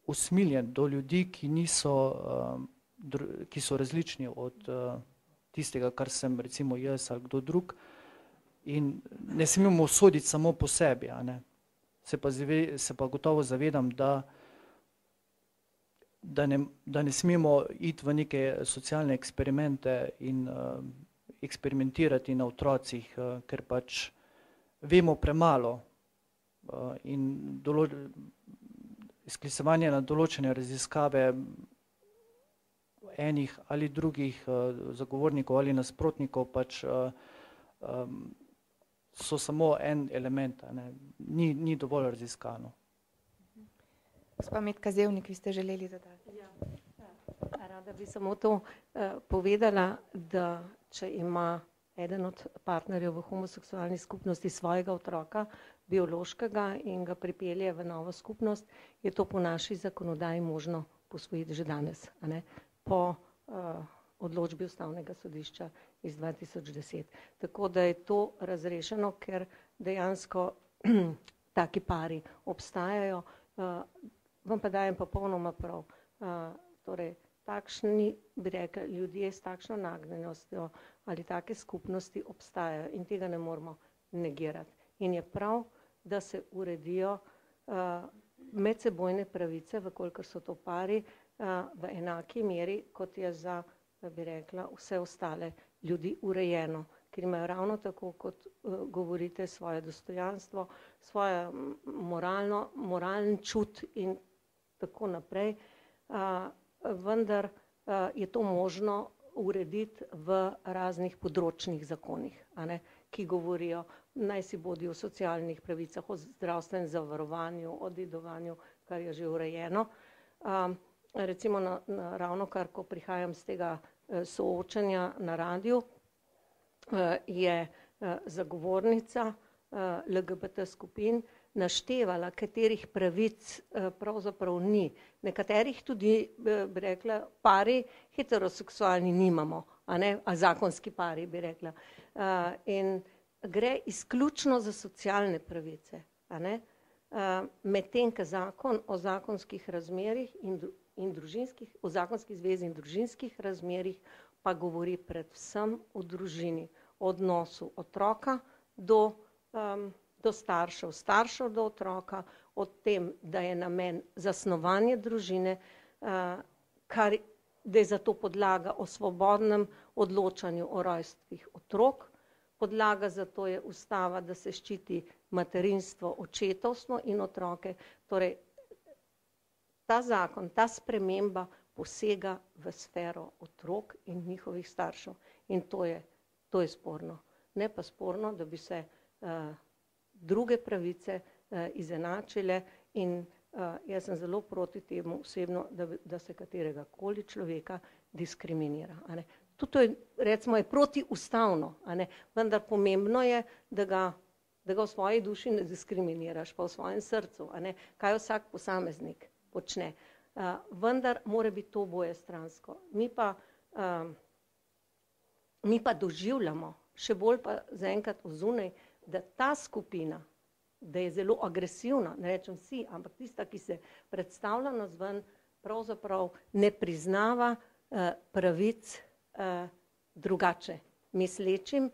usmiljen do ljudi, ki so različni od tistega, kar sem recimo jaz ali kdo drug. In ne smemo soditi samo po sebi, a ne. Se pa gotovo zavedam, da ne smemo iti v neke socialne eksperimente in eksperimentirati na otrocih, ker pač vemo premalo in sklicevanje na določene raziskave enih ali drugih zagovornikov ali nasprotnikov pač so samo en element, ne. Ni dovolj raziskano. Gospa Metka Zevnik, vi ste želeli dodati. Rada bi samo to povedala, da če ima eden od partnerjev v homoseksualni skupnosti svojega otroka, biološkega, in ga pripelje v novo skupnost, je to po naši zakonodaji možno posvojiti že danes, a ne, po odločbi Ustavnega sodišča iz 2010. Tako da je to razrešeno, ker dejansko taki pari obstajajo. Vam pa dajem popolnoma prav. Torej, takšni, bi rekla, ljudje s takšno nagnjenostjo ali take skupnosti obstajajo in tega ne moramo negirati. In je prav, da se uredijo medsebojne pravice, vkolikor so to pari, v enaki meri, kot je za, bi rekla, vse ostale ljudi urejeno, ker imajo ravno tako, kot govorite, svoje dostojanstvo, svoje moralni čut in tako naprej, vendar je to možno urediti v raznih področnih zakonih, a ne, ki govorijo, naj si bodi o socialnih pravicah, o zdravstvenem zavarovanju, o dedovanju, kar je že urejeno. Recimo ravnokar, ko prihajam z tega soočanja na radiju, je zagovornica LGBT skupin naštevala, katerih pravic pravzaprav ni. Nekaterih tudi, bi rekla, pari heteroseksualni nimamo, a ne, a zakonski pari, bi rekla. In gre izključno za socialne pravice, a ne, medtem ko zakon o zakonskih razmerjih in družinskih, o zakonski zvezi in družinskih razmerjih pa govori predvsem o družini, o odnosu otroka do staršev, staršev do otroka, o tem, da je namen zasnovanje družine, da je zato podlaga o svobodnem odločanju o rojstvih otrok, podlaga za to je ustava, da se ščiti materinstvo, očetovstvo in otroke. Torej, ta zakon, ta sprememba posega v sfero otrok in njihovih staršev. In to je sporno. Ne pa sporno, da bi se druge pravice izenačile in jaz sem zelo proti temu osebno, da se katerega koli človeka diskriminira. A ne. Tudi to je, recimo, je protiustavno, a ne, vendar pomembno je, da ga v svoji duši ne diskriminiraš, pa v svojem srcu, a ne, kaj vsak posameznik počne. Vendar mora biti to obojestransko. Mi pa doživljamo, še bolj pa zaenkrat ozunaj, da ta skupina, da je zelo agresivna, ne rečem vsi, ampak tista, ki se predstavlja navzven, pravzaprav ne priznava pravic drugače mislečim,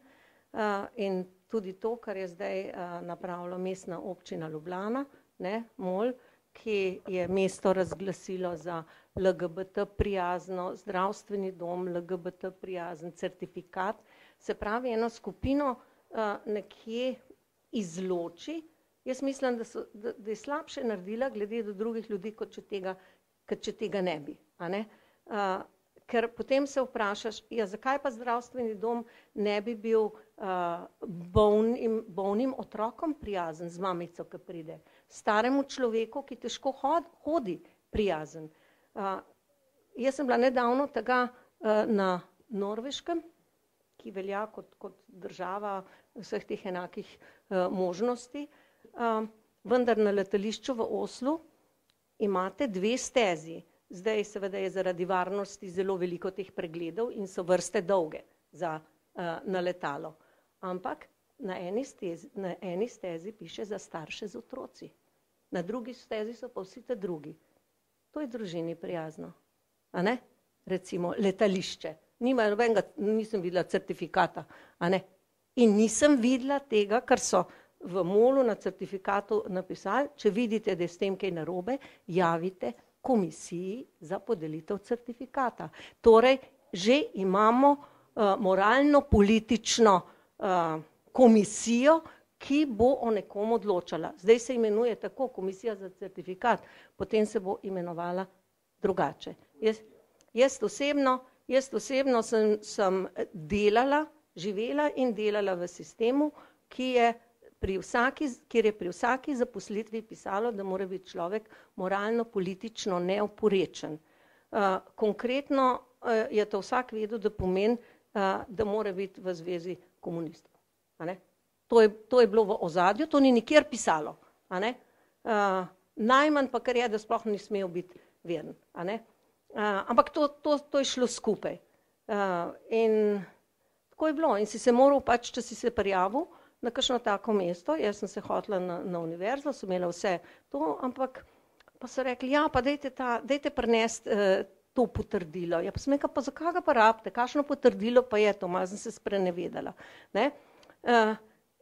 in tudi to, kar je zdaj napravila Mestna občina Ljubljana, ne, MOL, ki je mesto razglasilo za LGBT prijazno, zdravstveni dom, LGBT prijazen certifikat, se pravi eno skupino nekje izloči. Jaz mislim, da je slabše naredila glede do drugih ljudi, kot če tega ne bi, a ne. Ker potem se vprašaš, ja, zakaj pa zdravstveni dom ne bi bil bolnim otrokom prijazen, z mamico, ki pride, staremu človeku, ki težko hodi, prijazen. Jaz sem bila nedavno tega na Norveškem, ki velja kot država vseh teh enakih možnosti, vendar na letališču v Oslu imate 2 stezi. Zdaj seveda je zaradi varnosti zelo veliko teh pregledov in so vrste dolge na letalo. Ampak na eni stezi piše za starše z otroci. Na drugi stezi so pa vsi te drugi. To je družini prijazno. A ne? Recimo letališče. Nisem videla certifikata. A ne? In nisem videla tega, kar so v MOL-u na certifikatu napisali, če vidite, da je s tem kaj narobe, javite komisiji za podelitev certifikata. Torej, že imamo moralno-politično komisijo, ki bo o nekom odločala. Zdaj se imenuje tako komisija za certifikat, potem se bo imenovala drugače. Jaz osebno sem delala, živela in delala v sistemu, kjer je pri vsaki zaposlitvi pisalo, da mora biti človek moralno-politično neoporečen. Konkretno je to vsak vedel, da pomeni, da mora biti v zvezi komunistov. To je bilo v ozadju, to ni nikjer pisalo. Najmanj pa kar je, da sploh ni smel biti veren. Ampak to je šlo skupaj. In tako je bilo. In si se moral pač, če si se prijavil na kakšno tako mesto, jaz sem se hotela na univerzo, sem imela vse to, ampak pa so rekli, ja, pa dajte prinesti to potrdilo. Ja, pa sem rekla, pa zakaj ga pa rabite, kakšno potrdilo pa je to, malo sem se sprenevedala.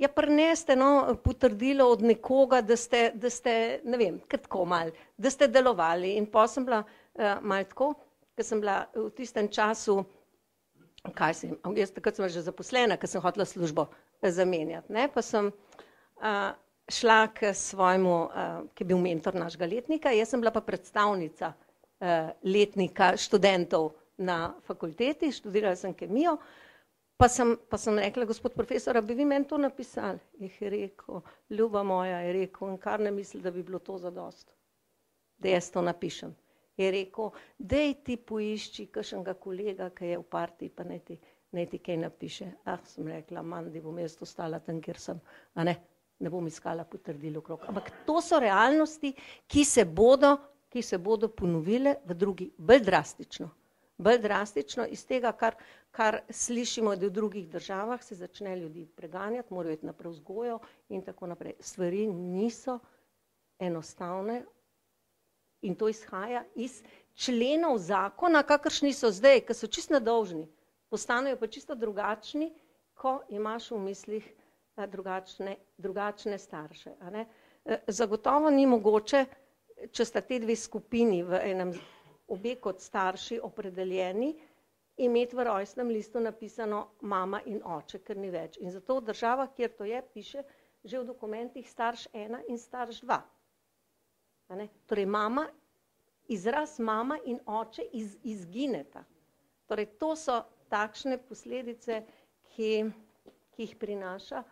Ja, prineste potrdilo od nekoga, da ste, ne vem, tako malo, da ste delovali. In pa sem bila malo tako, ker sem bila v tistem času, jaz takrat sem že zaposlena, ker sem hotela službo zamenjati. Pa sem šla k svojemu, ki je bil mentor našega letnika, jaz sem bila pa predstavnica letnika študentov na fakulteti, študirala sem kemijo, pa sem rekla, gospod profesor, bi vi meni to napisali? Je rekel, ljuba moja, je rekel, in kar ne misli, da bi bilo to zadost, da jaz to napišem. Je rekel, dej ti poišči kakšnega kolega, ki je v partiji, pa naj ti kaj napiše. Sem rekla, manj, da bom jaz ostala tam, kjer sem, ne bom iskala potrdilo okrog. Ampak to so realnosti, ki se bodo ponovile v drugi, bolj drastično iz tega, kar slišimo, da v drugih državah se začne ljudi preganjati, morajo iti na prevzgojo in tako naprej. Stvari niso enostavne in to izhaja iz členov zakona, kakršni so zdaj, ki so čisto nedolžni, postanejo pa čisto drugačni, ko imaš v mislih drugačne starše. Zagotovo ni mogoče, če sta te dve skupini v enem, obe kot starši opredeljeni, imeti v rojstnem listu napisano mama in oče, ker ni več. In zato v državah, kjer to je, piše že v dokumentih starš 1 in starš 2. Torej izraz mama in oče izgineta. Torej to so takšne posledice, ki jih prinaša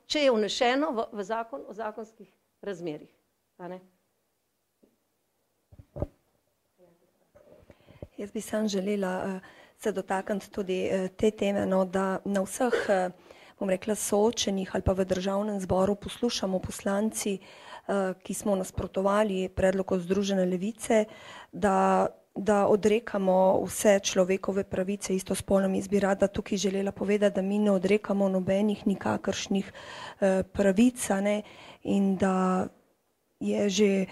če je vnešeno v zakon o zakonskih razmerjih. Jaz bi sam želela se dotakniti tudi te teme, da na vseh, bom rekla, soočenih ali pa v državnem zboru poslušamo poslanci, ki smo nasprotovali predlogu Združene levice, da odrekamo vse človekove pravice istospolnim. Jaz bi rada tukaj želela povedati, da mi ne odrekamo nobenih nikakršnih pravic, in da je že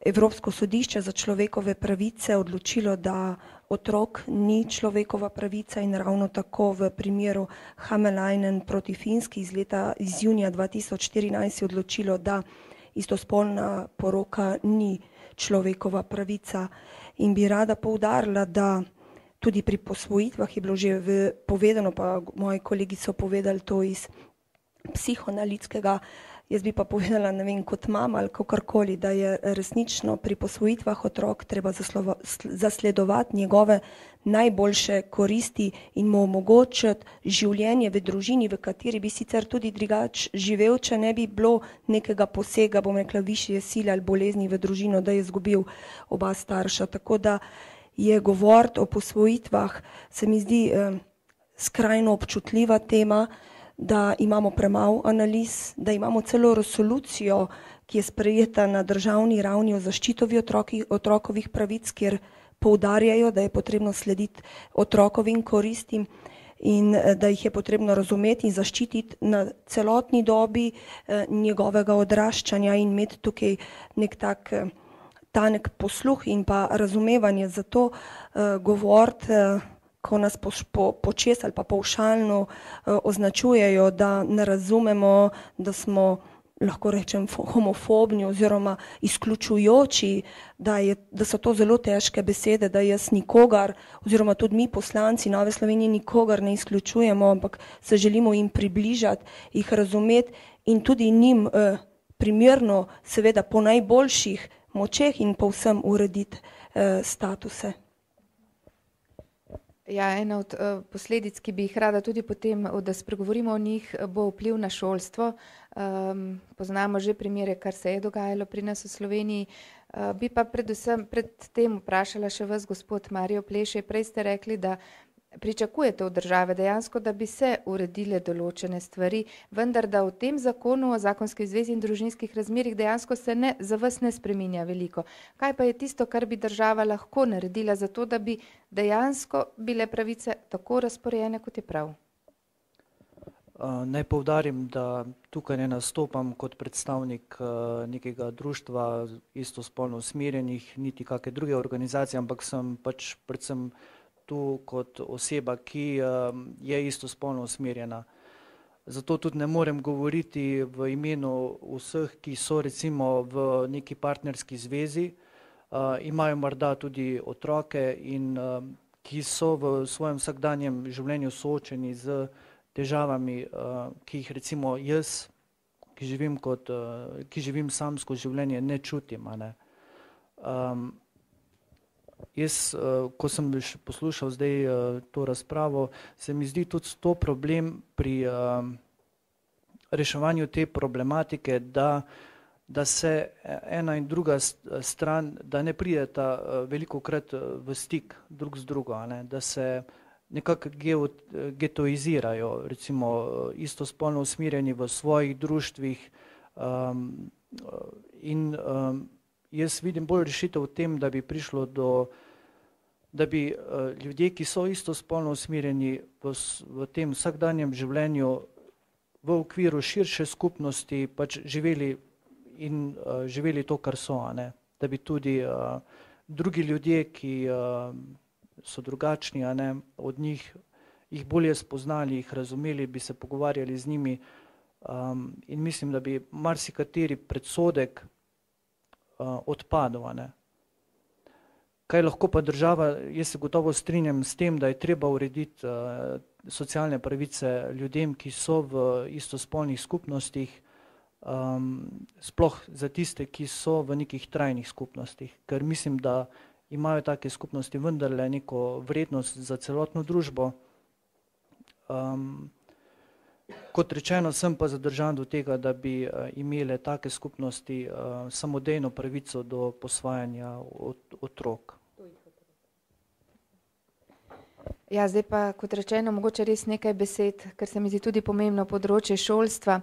Evropsko sodišče za človekove pravice odločilo, da otrok ni človekova pravica, in ravno tako v primeru Hämäläinen proti Finski iz junija 2014 je odločilo, da istospolna poroka ni človekova pravica. In bi rada poudarila, da tudi pri posvojitvah je bilo že povedano, pa moji kolegi so povedali to iz psihoanalitskega, jaz bi pa povedala, ne vem, kot mama ali kakorkoli, da je resnično pri posvojitvah otrok treba zasledovati njegove najboljše koristi in mu omogočiti življenje v družini, v kateri bi sicer tudi drugače živel, če ne bi bilo nekega posega, bom rekla, višje sile ali bolezni v družino, da je izgubil oba starša. Tako da je govoriti o posvojitvah, se mi zdi skrajno občutljiva tema, da imamo premalo analiz, da imamo celo resolucijo, ki je sprejeta na državni ravni o zaščitovi otrokovih pravic, kjer poudarjajo, da je potrebno slediti otrokovim koristim in da jih je potrebno razumeti in zaščititi na celotni dobi njegovega odraščanja in imeti tukaj nek tak tanek posluh in pa razumevanje. Zato govoriti, ko nas počez ali pa povšalno označujejo, da ne razumemo, da smo, lahko rečem, homofobni oziroma izključujoči, da so to zelo težke besede, da jaz nikogar, oziroma tudi mi poslanci Nove Slovenije nikogar ne izključujemo, ampak se želimo jim približati, jih razumeti in tudi njim primerno, seveda po najboljših močeh in povsem urediti statuse. Ja, ena od posledic, ki bi jih rada tudi potem, da spregovorimo o njih, bo vpliv na šolstvo. Poznamo že primere, kar se je dogajalo pri nas v Sloveniji. Bi pa predvsem pred tem vprašala še vas, gospod Mario Plešej. Prej ste rekli, da pričakujete od države dejansko, da bi se uredile določene stvari, vendar da v tem zakonu o zakonski zvezi in družinskih razmerjih dejansko se za vas ne spreminja veliko. Kaj pa je tisto, kar bi država lahko naredila za to, da bi dejansko bile pravice tako razporejene, kot je prav? Naj poudarim, da tukaj ne nastopam kot predstavnik nekega društva istospolno usmerjenih, niti kakšne druge organizacije, ampak sem pač predvsem tu kot oseba, ki je istospolno usmerjena. Zato tudi ne morem govoriti v imenu vseh, ki so recimo v neki partnerski zvezi, imajo morda tudi otroke in ki so v svojem vsakdanjem življenju soočeni z težavami, ki jih recimo jaz, ki živim samsko življenje, ne čutim. Jaz, ko sem poslušal zdaj to razpravo, se mi zdi tudi to problem pri reševanju te problematike, da se ena in druga stran, da ne prideta velikokrat v stik drug z drugo, da se nekako getoizirajo, recimo istospolno usmerjeni v svojih društvih in jaz vidim bolj rešitev v tem, da bi prišlo da bi ljudje, ki so istospolno usmerjeni v tem vsakdanjem življenju v okviru širše skupnosti pač živeli to, kar so, da bi tudi drugi ljudje, ki so drugačni, od njih, jih bolje spoznali, jih razumeli, bi se pogovarjali z njimi in mislim, da bi marsikateri predsodek odpadov. Kaj lahko pa država, jaz se gotovo strinjam s tem, da je treba urediti socialne pravice ljudem, ki so v istospolnih skupnostih, sploh za tiste, ki so v nekih trajnih skupnostih, ker mislim, da imajo take skupnosti vendarle neko vrednost za celotno družbo. Kot rečeno, sem pa zadržan do tega, da bi imele take skupnosti samodejno pravico do posvajanja otrok. Ja, zdaj pa, kot rečeno, mogoče res nekaj besed, ker se mi zdi tudi pomembno področje šolstva.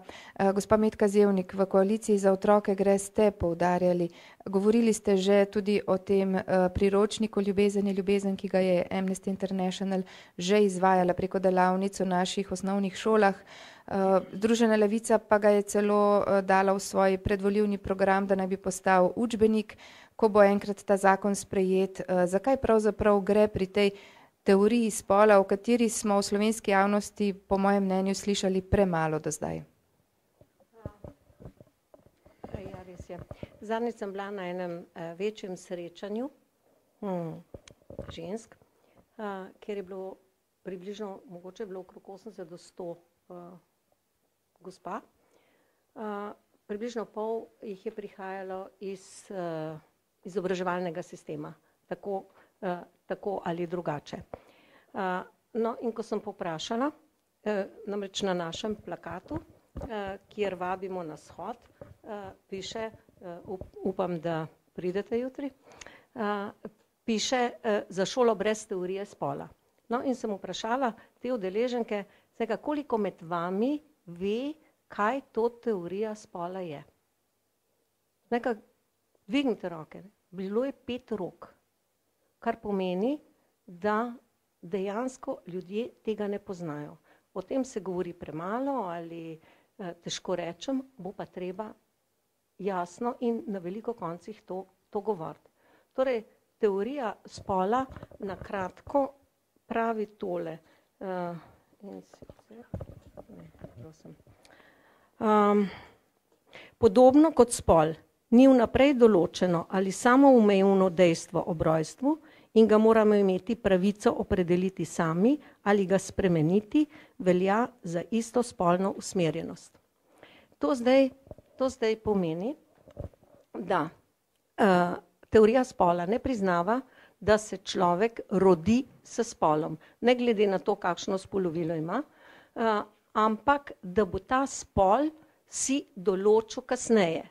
Gospa Metka Zevnik, v Koaliciji za otroke gre ste poudarjali. Govorili ste že tudi o tem priročniku Ljubezen je ljubezen, ki ga je Amnesty International že izvajala preko delavnic v naših osnovnih šolah. Združena levica pa ga je celo dala v svoj predvolilni program, da naj bi postal učbenik, ko bo enkrat ta zakon sprejet. Zakaj pravzaprav gre pri tej teoriji spola, o kateri smo v slovenski javnosti, po mojem mnenju, slišali premalo do zdaj? Ja, res je. Zadnjič sem bila na enem večjem srečanju žensk, kjer je bilo približno, mogoče je bilo okrog 80 do 100 gospa. Približno pol jih je prihajalo iz izobraževalnega sistema, tako ali drugače. No, in ko sem poprašala, namreč na našem plakatu, kjer vabimo na shod, piše, upam, da pridete jutri, piše za šolo brez teorije spola. No, in sem vprašala te udeleženke, koliko med vami ve, kaj to teorija spola je. Nekaj, dvignite roke, bilo je 5 rok. Kar pomeni, da dejansko ljudje tega ne poznajo. O tem se govori premalo ali težko rečem, bo pa treba jasno in na veliko koncih to govoriti. Torej, teorija spola na kratko pravi tole. Podobno kot spol ni vnaprej določeno ali samoumevno dejstvo ob rojstvu in ga moramo imeti pravico opredeliti sami ali ga spremeniti, velja za istospolno usmerjenost. To zdaj pomeni, da teorija spola ne priznava, da se človek rodi s spolom, ne glede na to, kakšno spolovilo ima, ampak da bo ta spol si določil kasneje.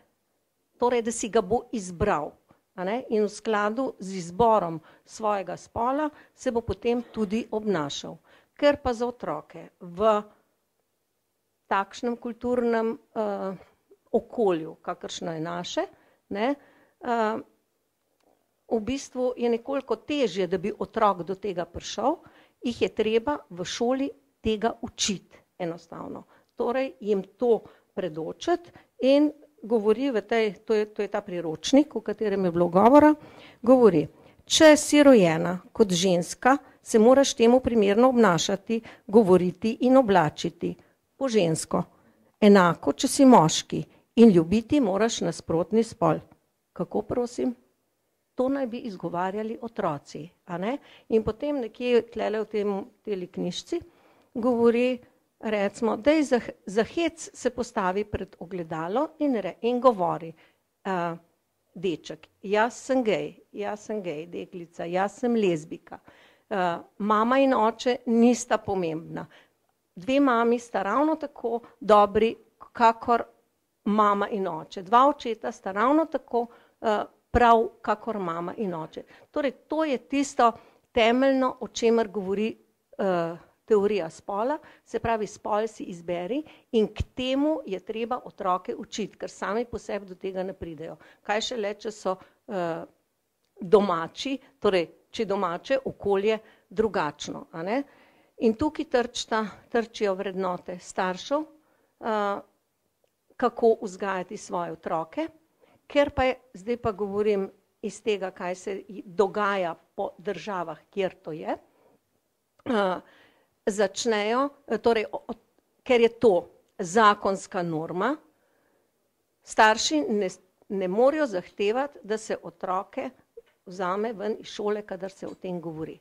Torej, da si ga bo izbral. In v skladu z izborom svojega spola se bo potem tudi obnašal. Ker pa za otroke v takšnem kulturnem okolju, kakršno je naše, v bistvu je nekoliko težje, da bi otrok do tega prišel, jih je treba v šoli tega učiti enostavno. Torej jim to predočiti in govori v tej, to je ta priročnik, o katerem je bilo govora, govori, če si rojena kot ženska, se moraš temu primerno obnašati, govoriti in oblačiti po žensko. Enako, če si moški in ljubiti moraš nasprotni spol. Kako prosim? To naj bi izgovarjali otroci. In potem nekje tlele v teli knjižci govori, recimo, daj za hec se postavi pred ogledalo in govori, deček, jaz sem gej, deklica, jaz sem lezbika. Mama in oče nista pomembna. Dve mami sta ravno tako dobri, kakor mama in oče. Dva očeta sta ravno tako prav, kakor mama in oče. Torej, to je tisto temeljno, o čemer govori teorija spola, se pravi, spol si izberi in k temu je treba otroke učiti, ker sami po sebi do tega ne pridejo. Kaj šele, če so domači, torej, če domače okolje drugačno. In tukaj trčijo vrednote staršev, kako vzgajati svoje otroke, ker pa je, zdaj pa govorim iz tega, kaj se dogaja po državah, kjer to je, začnejo, torej, ker je to zakonska norma, starši ne morejo zahtevati, da se otroke vzame ven iz šole, kadar se o tem govori.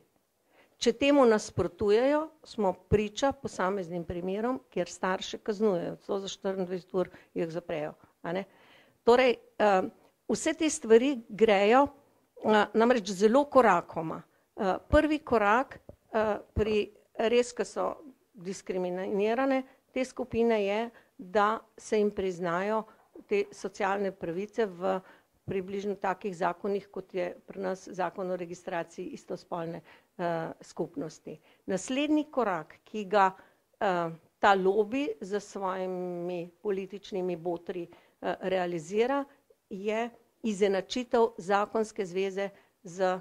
Če temu nasprotujejo, smo priča posameznim primerom, kjer starše kaznujejo, to za 24 ur jih zaprejo. Torej, vse te stvari grejo namreč zelo korakoma. Prvi korak pri res, ki so diskriminirane, te skupine je, da se jim priznajo te socialne pravice v približno takih zakonih, kot je pri nas zakon o registraciji istospolne skupnosti. Naslednji korak, ki ga ta lobby za svojimi političnimi botri realizira, je izenačitev zakonske zveze z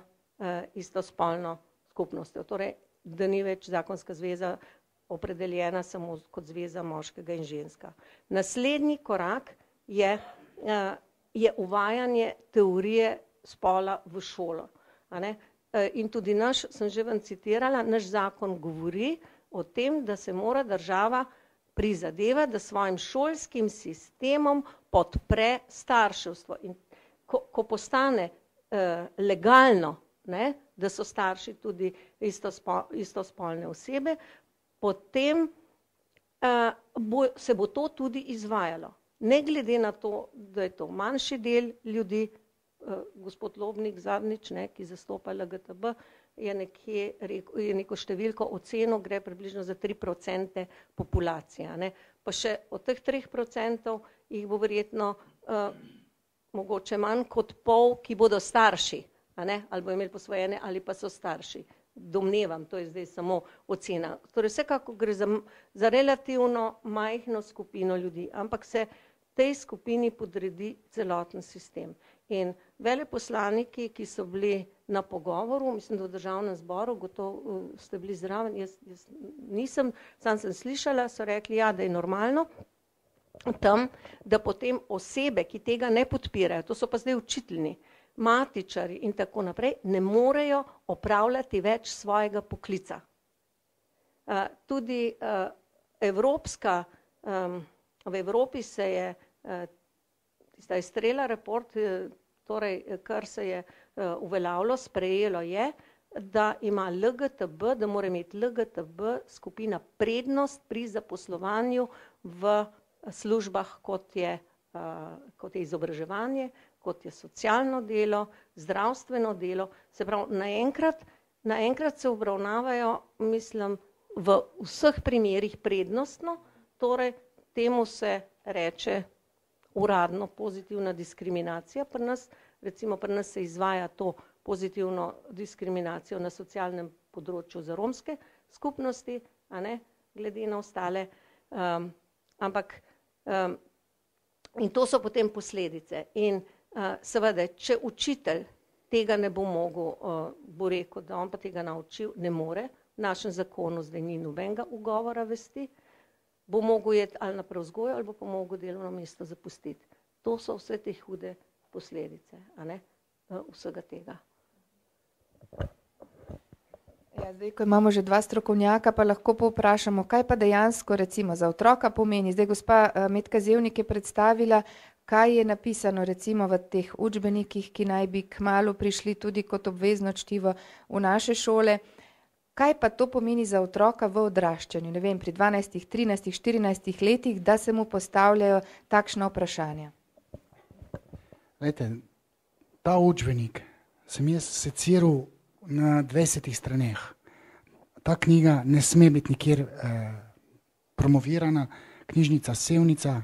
istospolno skupnostjo. Torej, da ni več zakonska zveza opredeljena samo kot zveza moškega in ženska. Naslednji korak je uvajanje teorije spola v šolo. In tudi naš, sem že vam citirala, naš zakon govori o tem, da se mora država prizadevati, da svojim šolskim sistemom podpre starševstvo. In ko postane legalno, da so starši tudi istospolne osebe, potem se bo to tudi izvajalo. Ne glede na to, da je to manjši del ljudi, gospod Lobnik zadnjič, ki zastopa LGTB, je neko številko oceno, gre približno za 3% populacije. Pa še od teh 3% jih bo verjetno mogoče manj kot pol, ki bodo starši, ali bo imeli posvojene, ali pa so starši. Domnevam, to je zdaj samo ocena. Torej, vsekako gre za relativno majhno skupino ljudi, ampak se tej skupini podredi celoten sistem. In veleposlaniki, ki so bili na pogovoru, mislim, da v Državnem zboru, gotovo ste bili zraven, jaz nisem, sam sem slišala, so rekli, ja, da je normalno tam, da potem osebe, ki tega ne podpirajo, to so pa zdaj učiteljni, matičari in tako naprej, ne morejo opravljati več svojega poklica. Tudi v Evropi se je, tista Estrela report, torej, kar se je uveljavilo, sprejelo je, da ima LGTB, da mora imeti LGTB skupina prednost pri zaposlovanju v službah, kot je izobraževanje, kot je socialno delo, zdravstveno delo, se pravi, naenkrat se obravnavajo, mislim, v vseh primerih prednostno, torej temu se reče uradno pozitivna diskriminacija pri nas, recimo pri nas se izvaja to pozitivno diskriminacijo na socialnem področju za romske skupnosti, a ne, glede na ostale, ampak in to so potem posledice in seveda, če učitelj tega ne bo mogel, bo rekel, da on pa tega naučil, ne more, v našem zakonu zdaj ni nobenega ugovora vesti, bo mogel jeti ali na prevzgojo ali bo pa mogel delovno mesto zapustiti. To so vse te hude posledice, a ne, vsega tega. Ja, zdaj, ko imamo že dva strokovnjaka, pa lahko povprašamo, kaj pa dejansko recimo za otroka pomeni. Zdaj gospa Metka Zevnik je predstavila, kaj je napisano recimo v teh učbenikih, ki naj bi kmalu prišli tudi kot obvezno čtivo v naše šole. Kaj pa to pomeni za otroka v odraščanju, ne vem, pri 12, 13, 14 letih, da se mu postavljajo takšna vprašanja? Glejte, ta učbenik sem jaz seciral na 20 straneh. Ta knjiga ne sme biti nikjer promovirana, knjižnica Sevnica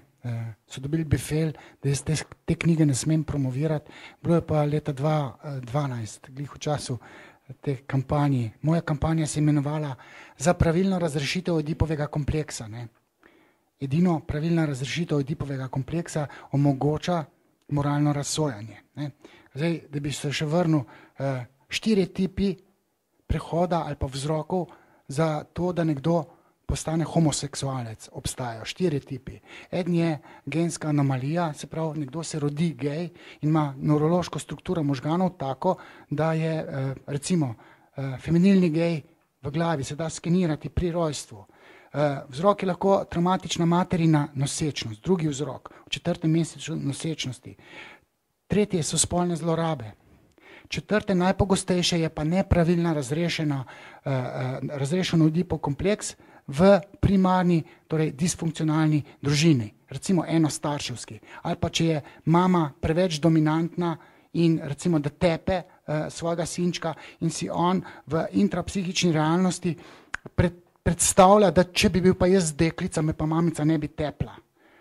so dobili befel, da jaz te knjige ne smem promovirati. Bilo je pa leta 2012, glih v času te kampanje. Moja kampanja se je imenovala Za pravilno razrešitev Oedipovega kompleksa. Ne. Edino pravilna razrešitev Oedipovega kompleksa omogoča moralno razsojanje. Ne. Zdaj, da bi se še vrnil, 4 tipi prehoda ali pa vzrokov za to, da nekdo postane homoseksualec. Obstajajo 4 tipi. Eden je genska anomalija, se pravi, nekdo se rodi gej in ima nevrološko strukturo možganov tako, da je recimo feminilni gej v glavi, se da skenirati pri rojstvu. Vzrok je lahko travmatična materina nosečnost, drugi vzrok, v 4. mesecu nosečnosti. Tretje so spolne zlorabe. 4. najpogostejše je pa nepravilna razrešen Oedipov kompleks v primarni, torej disfunkcionalni družini, recimo enostarševski. Ali pa če je mama preveč dominantna in recimo da tepe svojega sinčka in si on v intrapsihični realnosti predstavlja, da če bi bil pa jaz deklica, me pa mamica ne bi tepla.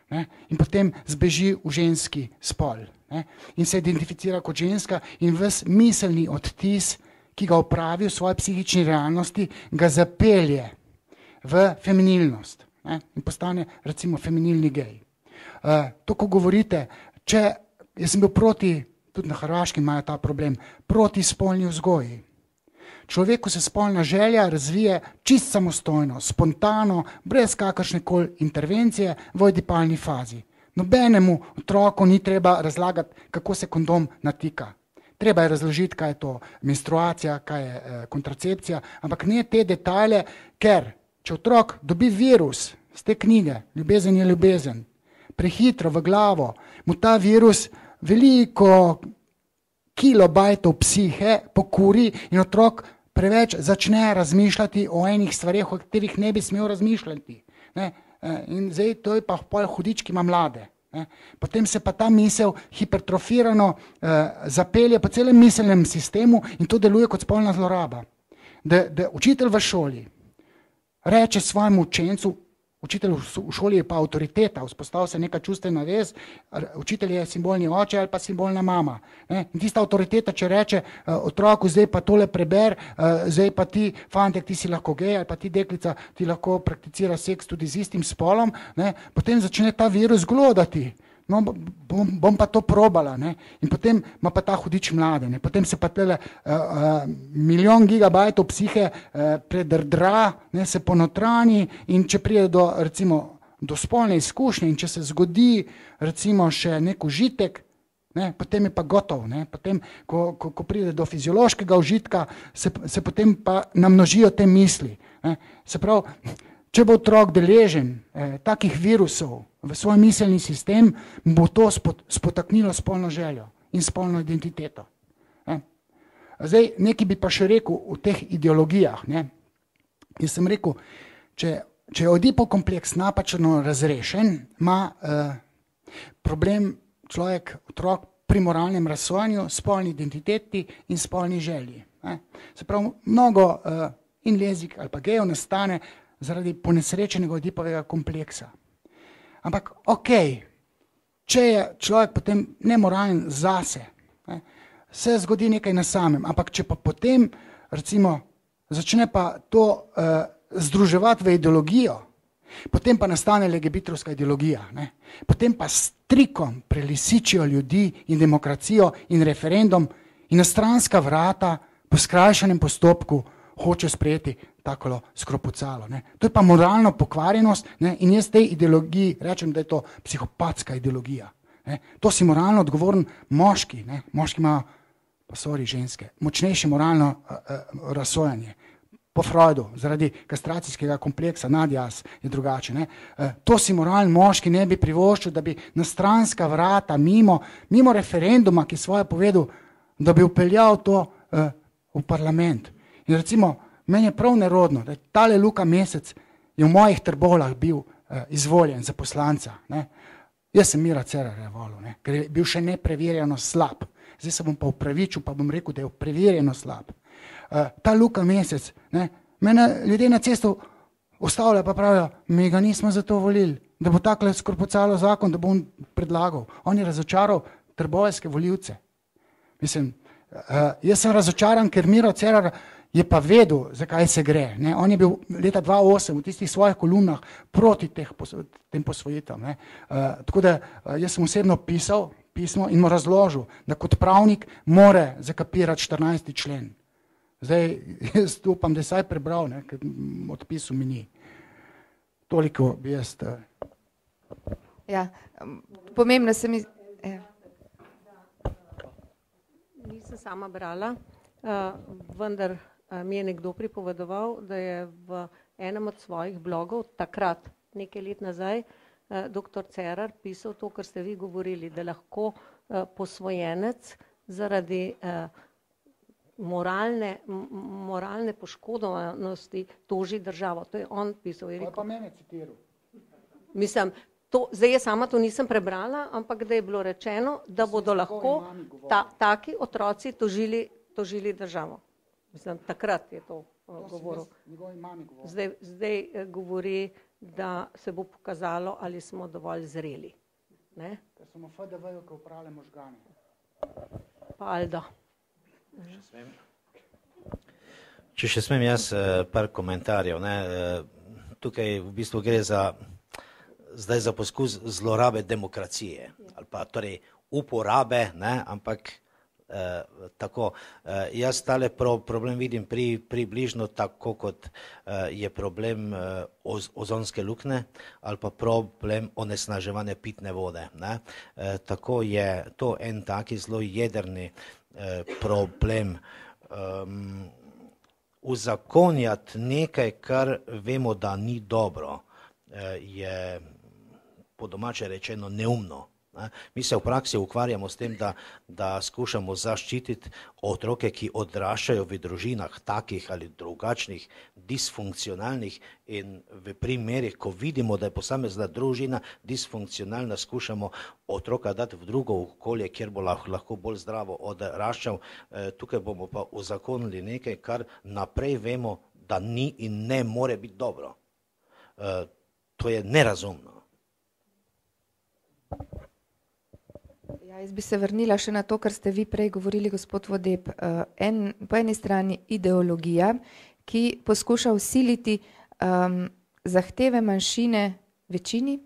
Ne? In potem zbeži v ženski spol. Ne? In se identificira kot ženska in ves miselni odtis, ki ga opravi v svoji psihični realnosti, ga zapelje v feminilnost, ne? In postane recimo feminilni gej. To, ko govorite, jaz sem bil proti, tudi na Hrvaškem imajo ta problem, proti spolni vzgoji. Človeku se spolna želja razvije čist samostojno, spontano, brez kakršnekoli intervencije v oedipalni fazi. Nobenemu otroku ni treba razlagati, kako se kondom natika. Treba je razložiti, kaj je to menstruacija, kaj je kontracepcija, ampak ne te detajle, ker če otrok dobi virus z te knjige, ljubezen je ljubezen, prehitro v glavo, mu ta virus veliko kilobajtov psihe pokuri in otrok preveč začne razmišljati o enih stvareh, o katerih ne bi smel razmišljati. Ne? In zdaj to je pa pol hudič, ki ima mlade. Ne? Potem se pa ta misel hipertrofirano zapelje po celem miselnem sistemu in to deluje kot spolna zloraba. Da učitelj v šoli reče svojemu učencu, učitelj v šoli je pa avtoriteta, vzpostavlja se neka čustvena vez, učitelj je simbolni oče ali pa simbolna mama. Ne? In tista avtoriteta, če reče otroku, zdaj pa tole preber, zdaj pa ti, fantek, ti si lahko gej, ali pa ti deklica, ti lahko prakticira seks tudi z istim spolom, ne? Potem začne ta virus glodati. No, bom pa to probala, ne? In potem ima pa ta hudič mlade, ne? Potem se pa tele milijon gigabajtov psihe predrdra, ne, se ponotrani in če pride do spolne izkušnje in če se zgodi recimo še nek užitek, ne, potem je pa gotov, ne? Potem, ko pride do fiziološkega užitka, se potem pa namnožijo te misli. Ne? Se pravi, če bo otrok deležen takih virusov v svoj miselni sistem, bo to spotaknilo spolno željo in spolno identiteto. Zdaj, nekaj bi pa še rekel v teh ideologijah. Ne? Jaz sem rekel, če je Oedipov kompleks napačno razrešen, ima problem človek, otrok pri moralnem razsojanju, spolni identiteti in spolni želji. Se pravi, mnogo in lezbijk ali pa gejev nastane zaradi ponesrečenega Oedipovega kompleksa. Ampak če je človek potem nemoralen zase, se zgodi nekaj na samem, ampak če pa potem recimo začne pa to združevati v ideologijo, potem pa nastane LGBT-ovska ideologija, potem pa s trikom prelisičijo ljudi in demokracijo in referendum in na stranska vrata po skrajšanem postopku hoče sprejeti takolo skropucalo. To je pa moralna pokvarjenost in jaz tej ideologiji rečem, da je to psihopatska ideologija. To si moralno odgovoren moški, moški imajo, pa ženske, močnejše moralno razsojanje. Po Freudu, zaradi kastracijskega kompleksa, nadjas je drugače. To si moralen moški ne bi privoščil, da bi na stranska vrata, mimo referenduma, ki je svoje povedal, da bi upeljal to v parlament. In recimo, meni je prav nerodno, da tale Luka Mesec je v mojih Trboveljah bil izvoljen za poslanca. Jaz sem Mira Cerarja volil, ker je bil še nepreverjeno slab. Zdaj se bom pa upravičil, pa bom rekel, da je preverjeno slab. Ta Luka Mesec, mene ljudje na cestu ustavljajo pa pravijo, mi ga nismo zato volili, da bo takole skrpucalo zakon, da bo on predlagal. On je razočaral trboveljske volivce. Mislim, jaz sem razočaran, ker Miro Cerar je pa vedel, zakaj se gre. On je bil leta 2008 v tistih svojih kolumnah proti tem posvojitvam. Tako da jaz sem osebno pisal pismo in mu razložil, da kot pravnik more zakapirati 14. člen. Zdaj, jaz upam, da je saj prebral, ker odpisu mi ni. Toliko bi jaz... Ja, pomembno se mi... Nisem sama brala, vendar mi je nekdo pripovedoval, da je v enem od svojih blogov takrat, nekaj let nazaj, dr. Cerar pisal to, kar ste vi govorili, da lahko posvojenec zaradi moralne poškodovanosti toži državo. To je on pisal. Je pa mene citiral. Mislim, zdaj jaz sama to nisem prebrala, ampak da je bilo rečeno, da bodo lahko taki otroci tožili državo. Mislim, takrat je to govoril. Zdaj govori, da se bo pokazalo, ali smo dovolj zreli. Ker smo FDV-ju, ki upravlja možgane. Pa Aldo. Če še smem jaz par komentarjev. Tukaj v bistvu gre zdaj za poskus zlorabe demokracije. Ali pa torej uporabe, ampak tako. Jaz tale problem vidim približno tako, kot je problem ozonske luknje ali pa problem onesnaževanja pitne vode. Tako je to en taki zelo jedrni problem. Uzakonjati nekaj, kar vemo, da ni dobro, je po domače rečeno neumno. Mi se v praksi ukvarjamo s tem, da skušamo zaščititi otroke, ki odraščajo v družinah takih ali drugačnih, disfunkcionalnih, in v primerih, ko vidimo, da je posamezna družina disfunkcionalna, skušamo otroka dati v drugo okolje, kjer bo lahko bolj zdravo odraščal. Tukaj bomo pa uzakonili nekaj, kar naprej vemo, da ni in ne more biti dobro. To je nerazumno. Ja, jaz bi se vrnila še na to, kar ste vi prej govorili, gospod Vodeb. Po eni strani ideologija, ki poskuša vsiliti zahteve manjšine večini,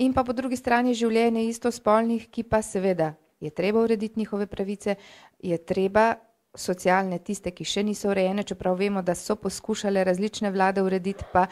in pa po drugi strani življenje istospolnih, ki pa seveda je treba urediti njihove pravice, je treba socialne, tiste, ki še niso urejene, čeprav vemo, da so poskušale različne vlade urediti, pa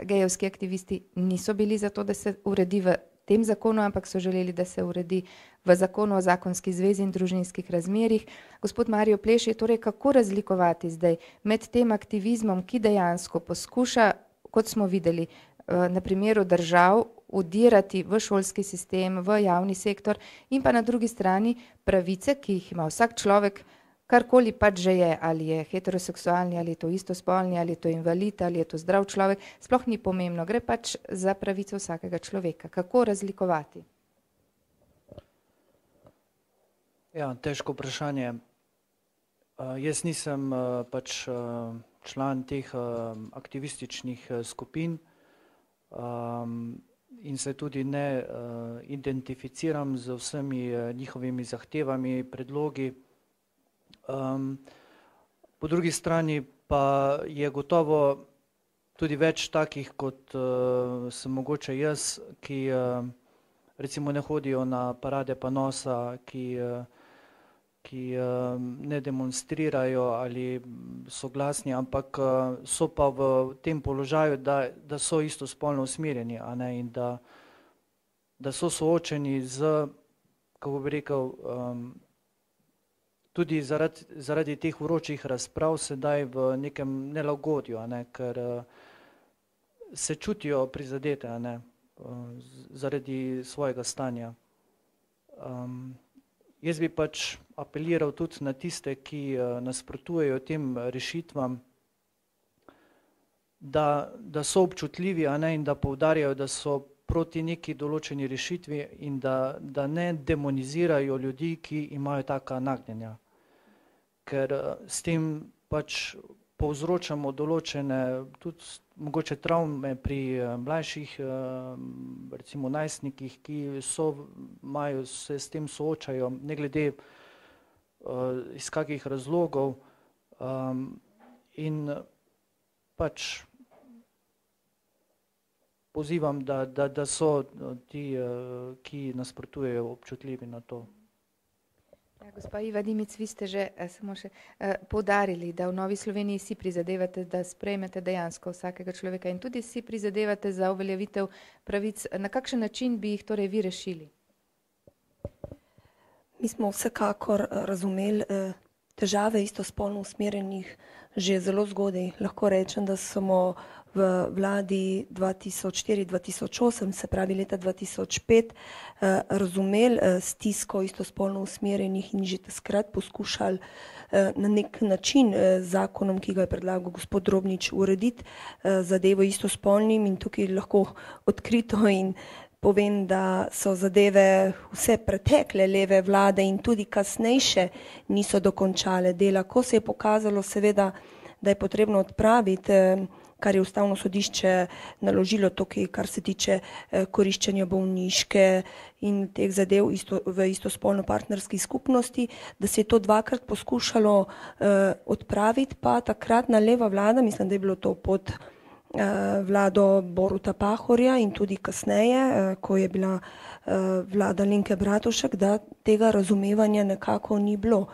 gejevski aktivisti niso bili za to, da se uredi v tem zakonu, ampak so želeli, da se uredi v zakonu o zakonski zvezi in družinskih razmerjih. Gospod Mario Pleš, je torej kako razlikovati zdaj med tem aktivizmom, ki dejansko poskuša, kot smo videli, na primeru držav, vdirati v šolski sistem, v javni sektor, in pa na drugi strani pravice, ki jih ima vsak človek, karkoli pač že je, ali je heteroseksualni, ali je to istospolni, ali je to invalid, ali je to zdrav človek, sploh ni pomembno, gre pač za pravico vsakega človeka. Kako razlikovati? Ja, težko vprašanje. Jaz nisem pač član teh aktivističnih skupin in se tudi ne identificiram z vsemi njihovimi zahtevami, predlogi. Po drugi strani pa je gotovo tudi več takih, kot sem mogoče jaz, ki recimo ne hodijo na parade ponosa, ki ne demonstrirajo ali so glasni, ampak so pa v tem položaju, da so istospolno usmerjeni, a ne, in da so soočeni z, kako bi rekel, tudi zaradi teh vročih razprav sedaj v nekem nelagodju, a ne, ker se čutijo prizadete, a ne, zaradi svojega stanja. Jaz bi pač apeliral tudi na tiste, ki nasprotujejo tem rešitvam, da so občutljivi, a ne, in da poudarjajo, da so proti neki določeni rešitvi in da ne demonizirajo ljudi, ki imajo taka nagnjenja. Ker s tem pač povzročamo določene tudi mogoče travme pri mlajših, recimo najstnikih, ki se s tem soočajo, ne glede iz kakih razlogov, in pač pozivam, da so ti, ki nasprotujejo, občutljivi na to. Ja, gospa Iva Dimic, vi ste že samo še poudarili, da v Novi Sloveniji si prizadevate, da sprejmete dejansko vsakega človeka in tudi si prizadevate za uveljavitev pravic. Na kakšen način bi jih torej vi rešili? Mi smo vsekakor razumeli težave istospolno usmerjenih že zelo zgodaj. Lahko rečem, da smo v vladi 2004-2008, se pravi leta 2005, razumeli stisko istospolno usmerjenih in že takrat poskušali na nek način zakonom, ki ga je predlagal gospod Drobnič, urediti zadevo istospolnim, in tukaj lahko odkrito in povem, da so zadeve vse pretekle leve vlade in tudi kasnejše niso dokončale dela. Ko se je pokazalo seveda, da je potrebno odpraviti, kar je Ustavno sodišče naložilo tukaj, kar se tiče koriščenja bolniške in teh zadev v istospolno partnerski skupnosti, da se je to dvakrat poskušalo odpraviti, pa takratna leva vlada, mislim, da je bilo to pod vlado Boruta Pahorja in tudi kasneje, ko je bila vlada Alenke Bratušek, da tega razumevanja nekako ni bilo.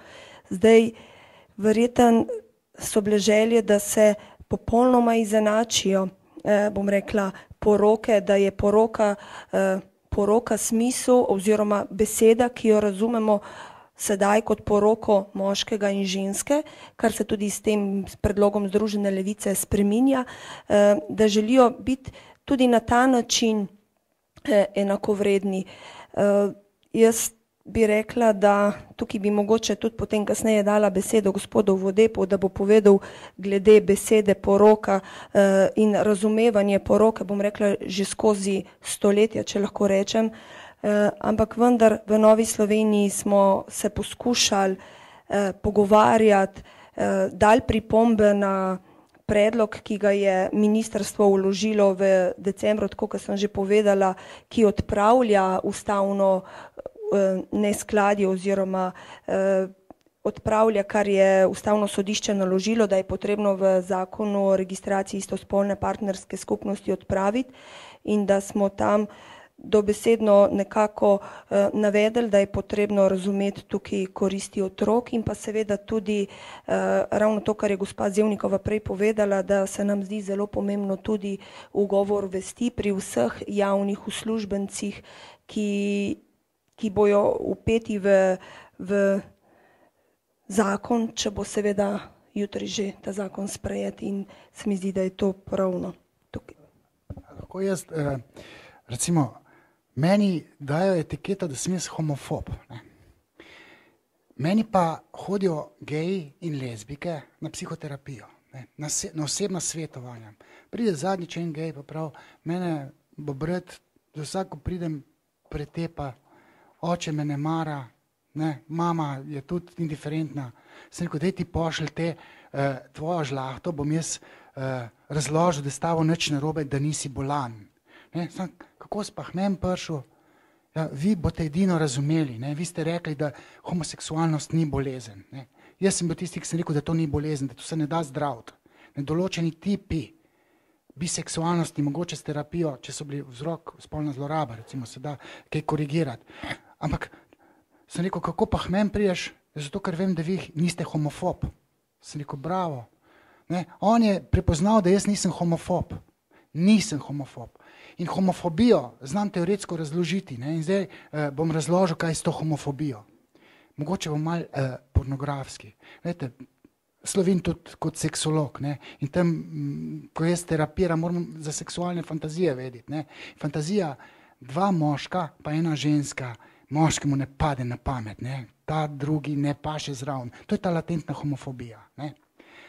Zdaj, verjetno so bile želje, da se popolnoma izenačijo, bom rekla, poroke, da je poroka smisel oziroma beseda, ki jo razumemo sedaj kot poroko moškega in ženske, kar se tudi s tem predlogom Združene levice spreminja, da želijo biti tudi na ta način enakovredni. Jaz bi rekla, da tukaj bi mogoče tudi potem kasneje dala besedo gospodu Vodepu, da bo povedal glede besede poroka in razumevanje poroke, bom rekla, že skozi stoletja, če lahko rečem. Ampak vendar v Novi Sloveniji smo se poskušali pogovarjati, dali pripombe na predlog, ki ga je ministrstvo vložilo v decembru, tako kot sem že povedala, ki odpravlja ustavno neskladje oziroma odpravlja, kar je Ustavno sodišče naložilo, da je potrebno v zakonu o registraciji istospolne partnerske skupnosti odpraviti, in da smo tam dobesedno nekako navedli, da je potrebno razumeti tukaj koristi otrok, in pa seveda tudi ravno to, kar je gospa Zevnikova prej povedala, da se nam zdi zelo pomembno tudi ugovor vesti pri vseh javnih uslužbencih, ki bojo vpeti v zakon, če bo seveda jutri že ta zakon sprejet, in se mi zdi, da je to pravno tukaj. Lahko jaz, recimo, meni dajo etiketo, da sem jaz homofob, ne. Meni pa hodijo geji in lezbike na psihoterapijo, ne, na osebna svetovanja. Pride zadnjič en gej, pa prav, mene bo brat, za vsako pridem pretepa, oče me ne mara, ne, mama je tudi indiferentna. Sem rekel, daj ti pošlj te tvojo žlahto, bom jaz razložil, da s tabo nič narobe, da nisi bolan. Ne, sem, kako spahnem prišel? Ja, vi boste edino razumeli, ne, vi ste rekli, da homoseksualnost ni bolezen. Ne. Jaz sem bil tisti, ki sem rekel, da to ni bolezen, da to se ne da zdraviti. Ne, določeni tipi biseksualnosti, mogoče s terapijo, če so bili vzrok spolna zloraba, recimo se da kaj korigirati. Ampak sem rekel, kako pa k meni priješ? Zato, ker vem, da vi niste homofob. Sem rekel, bravo. Ne? On je prepoznal, da jaz nisem homofob. Nisem homofob. In homofobijo znam teoretsko razložiti. Ne? In zdaj bom razložil, kaj je s to homofobijo. Mogoče bom malo pornografski. Vete, slovim tudi kot seksolog. Ne? In tam, ko jaz terapiram, moram za seksualne fantazije vedeti. Ne? Fantazija, dva moška pa ena ženska, moškemu ne pade na pamet. Ne? Ta drugi ne paše zraven. To je ta latentna homofobija. Ne?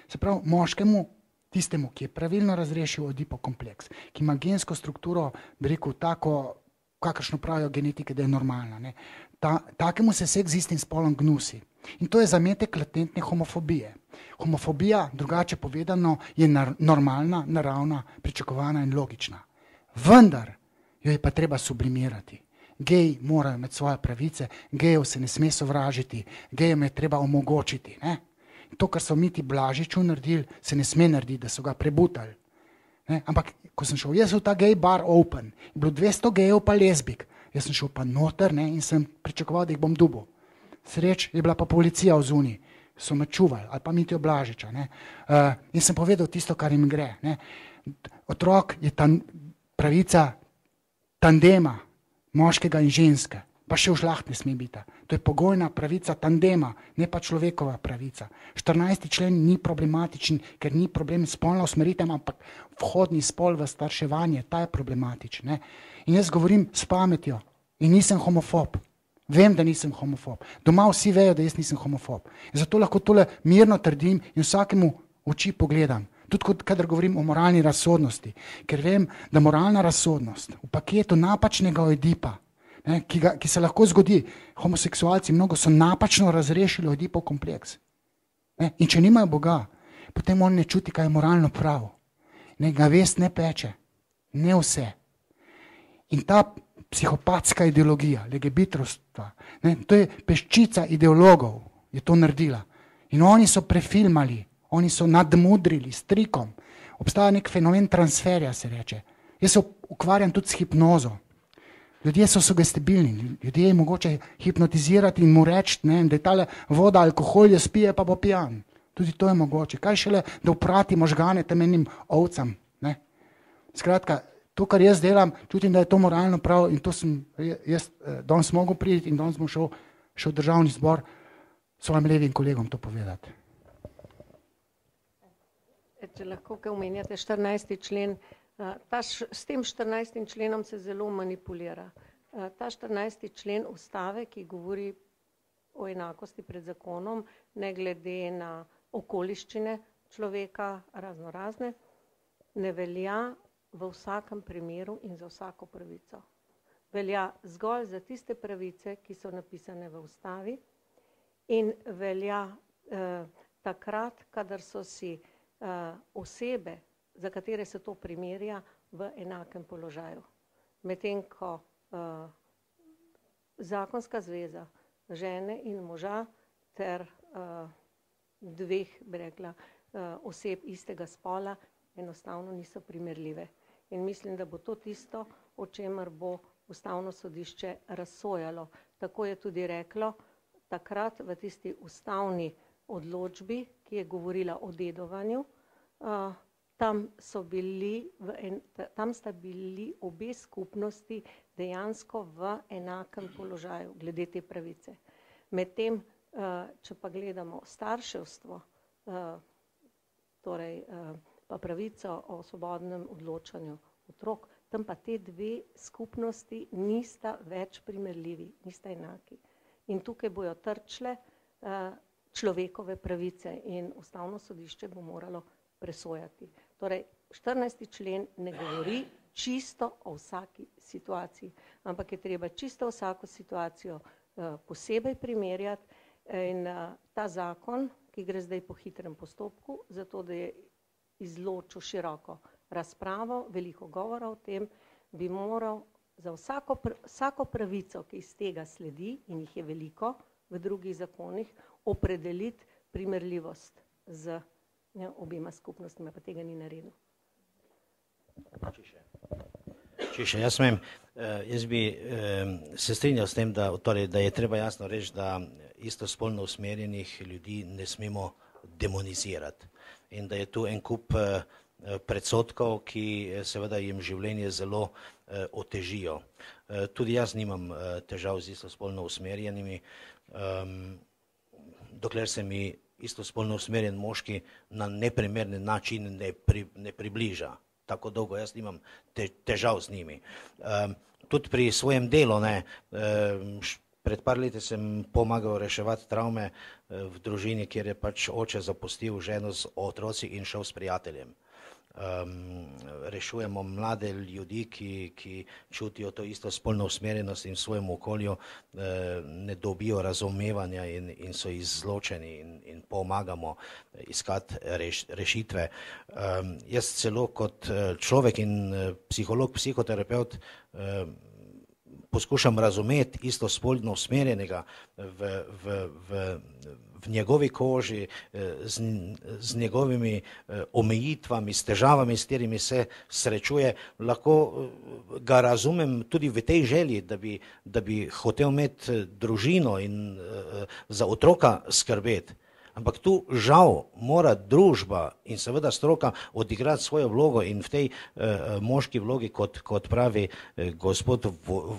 Se pravi, moškemu, tistemu, ki je pravilno razrešil Oedipokompleks, ki ima gensko strukturo, bi rekel, tako, kakršno pravijo genetike, da je normalna. Ne? Takemu se seks z istim spolom gnusi. In to je zametek latentne homofobije. Homofobija, drugače povedano, je normalna, naravna, pričakovana in logična. Vendar jo je pa treba sublimirati. Geji morajo imeti svoje pravice, gejev se ne sme sovražiti, gejem je treba omogočiti. Ne? To, kar so Miti Blažiču naredili, se ne sme narediti, da so ga prebutali. Ne? Ampak, ko sem šel, jaz v ta gej bar open, je bilo 200 gejev pa lezbik, jaz sem šel pa noter, ne? In sem pričakoval, da jih bom dubil. Sreč je bila pa policija v zuni, so me čuvali, ali pa Mitijo Blažiča. Ne? In sem povedal tisto, kar jim gre. Ne? Otrok je pravica tandema, moškega in ženske, pa še v žlaht ne sme biti. To je pogojna pravica tandema, ne pa človekova pravica. 14. člen ni problematičen, ker ni problem spolna usmeritev, ampak vhodni spol v starševanje, ta je problematičen. Ne? In jaz govorim s pametjo in nisem homofob. Vem, da nisem homofob. Doma vsi vejo, da jaz nisem homofob. In zato lahko tole mirno trdim in vsakemu oči pogledam. Tudi kadar govorim o moralni razsodnosti, ker vem, da moralna razsodnost v paketu napačnega Oedipa, ne, ki se lahko zgodi, homoseksualci mnogo so napačno razrešili Oedipov kompleks. Ne, in če nimajo Boga, potem on ne čuti, kaj je moralno pravo. Ne, ga vest ne peče. Ne vse. In ta psihopatska ideologija, legebitrovstva, ne, to je peščica ideologov, je to naredila. In oni so prefilmali, oni so nadmudrili s trikom. Obstaja nek fenomen transferja, se reče. Jaz se ukvarjam tudi s hipnozo. Ljudje so sugestibilni, ljudje je mogoče hipnotizirati in mu reči, da je tale voda, alkohol, je spije, pa bo pijan. Tudi to je mogoče. Kaj šele, da uprati možgane temeljnim ovcam. Ne? Skratka, to, kar jaz delam, čutim, da je to moralno prav in to sem jaz danes mogel priti in danes bom šel v državni zbor svojim levim kolegom to povedati. Če lahko kaj omenjate, 14. člen, s tem 14. členom se zelo manipulira. Ta 14. člen ustave, ki govori o enakosti pred zakonom, ne glede na okoliščine človeka, razne, ne velja v vsakem primeru in za vsako pravico. Velja zgolj za tiste pravice, ki so napisane v ustavi in velja takrat, kadar so si osebe, za katere se to primerja, v enakem položaju. Medtem ko zakonska zveza žene in moža ter dveh, bi rekla, oseb istega spola enostavno niso primerljive. In mislim, da bo to tisto, o čemer bo Ustavno sodišče razsojalo. Tako je tudi reklo takrat v tisti ustavni odločbi, ki je govorila o dedovanju. Tam sta bili obe skupnosti dejansko v enakem položaju glede te pravice. Medtem, če pa gledamo starševstvo, torej pa pravico o svobodnem odločanju otrok, tam pa te dve skupnosti nista več primerljivi, nista enaki. In tukaj bojo trčile človekove pravice in Ustavno sodišče bo moralo presojati. Torej, 14. člen ne govori čisto o vsaki situaciji, ampak je treba čisto vsako situacijo posebej primerjati in ta zakon, ki gre zdaj po hitrem postopku, zato da je izločil široko razpravo, veliko govora o tem, bi moral za vsako pravico, ki iz tega sledi, in jih je veliko v drugih zakonih, opredeliti primerljivost z obima skupnostmi, pa tega ni naredil. Če jaz smem, jaz bi se strinjal s tem, da je treba jasno reči, da istospolno usmerjenih ljudi ne smemo demonizirati in da je tu en kup predsodkov, ki seveda jim življenje zelo otežijo. Tudi jaz nimam težav z istospolno usmerjenimi, dokler se mi istospolno usmerjen moški na neprimeren način ne približa. Tako dolgo jaz nimam težav z njimi. Tudi pri svojem delu, pred par leti sem pomagal reševati travme v družini, kjer je pač oče zapustil ženo z otroci in šel s prijateljem. Rešujemo mlade ljudi, ki čutijo to isto spolno usmerjenost in v svojem okolju ne dobijo razumevanja in so izločeni in pomagamo iskati rešitve. Jaz celo kot človek in psiholog, psihoterapevt poskušam razumeti istospolno usmerjenega v njegovi koži, z njegovimi omejitvami, s težavami, s katerimi se srečuje. Lahko ga razumem tudi v tej želji, da bi hotel imeti družino in za otroka skrbeti. Ampak tu žal mora družba in seveda stroka odigrati svojo vlogo in v tej moški vlogi, kot pravi gospod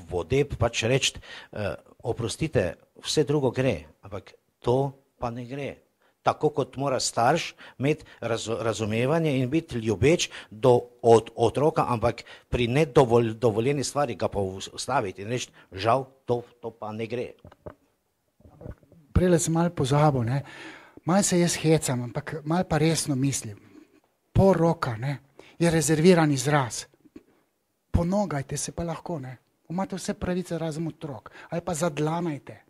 Vodeb, pač reči, oprostite, vse drugo gre, ampak to pa ne gre. Tako kot mora starš imeti razumevanje in biti ljubeč do otroka, ampak pri nedovoljeni stvari ga pa ustaviti in reči, žal, to pa ne gre. Prele sem malo pozabil, malo se jaz hecam, ampak malo pa resno mislim. Poroka je rezerviran izraz. Ponogajte se pa lahko, imate vse pravice razen otrok, ali pa zadlanajte.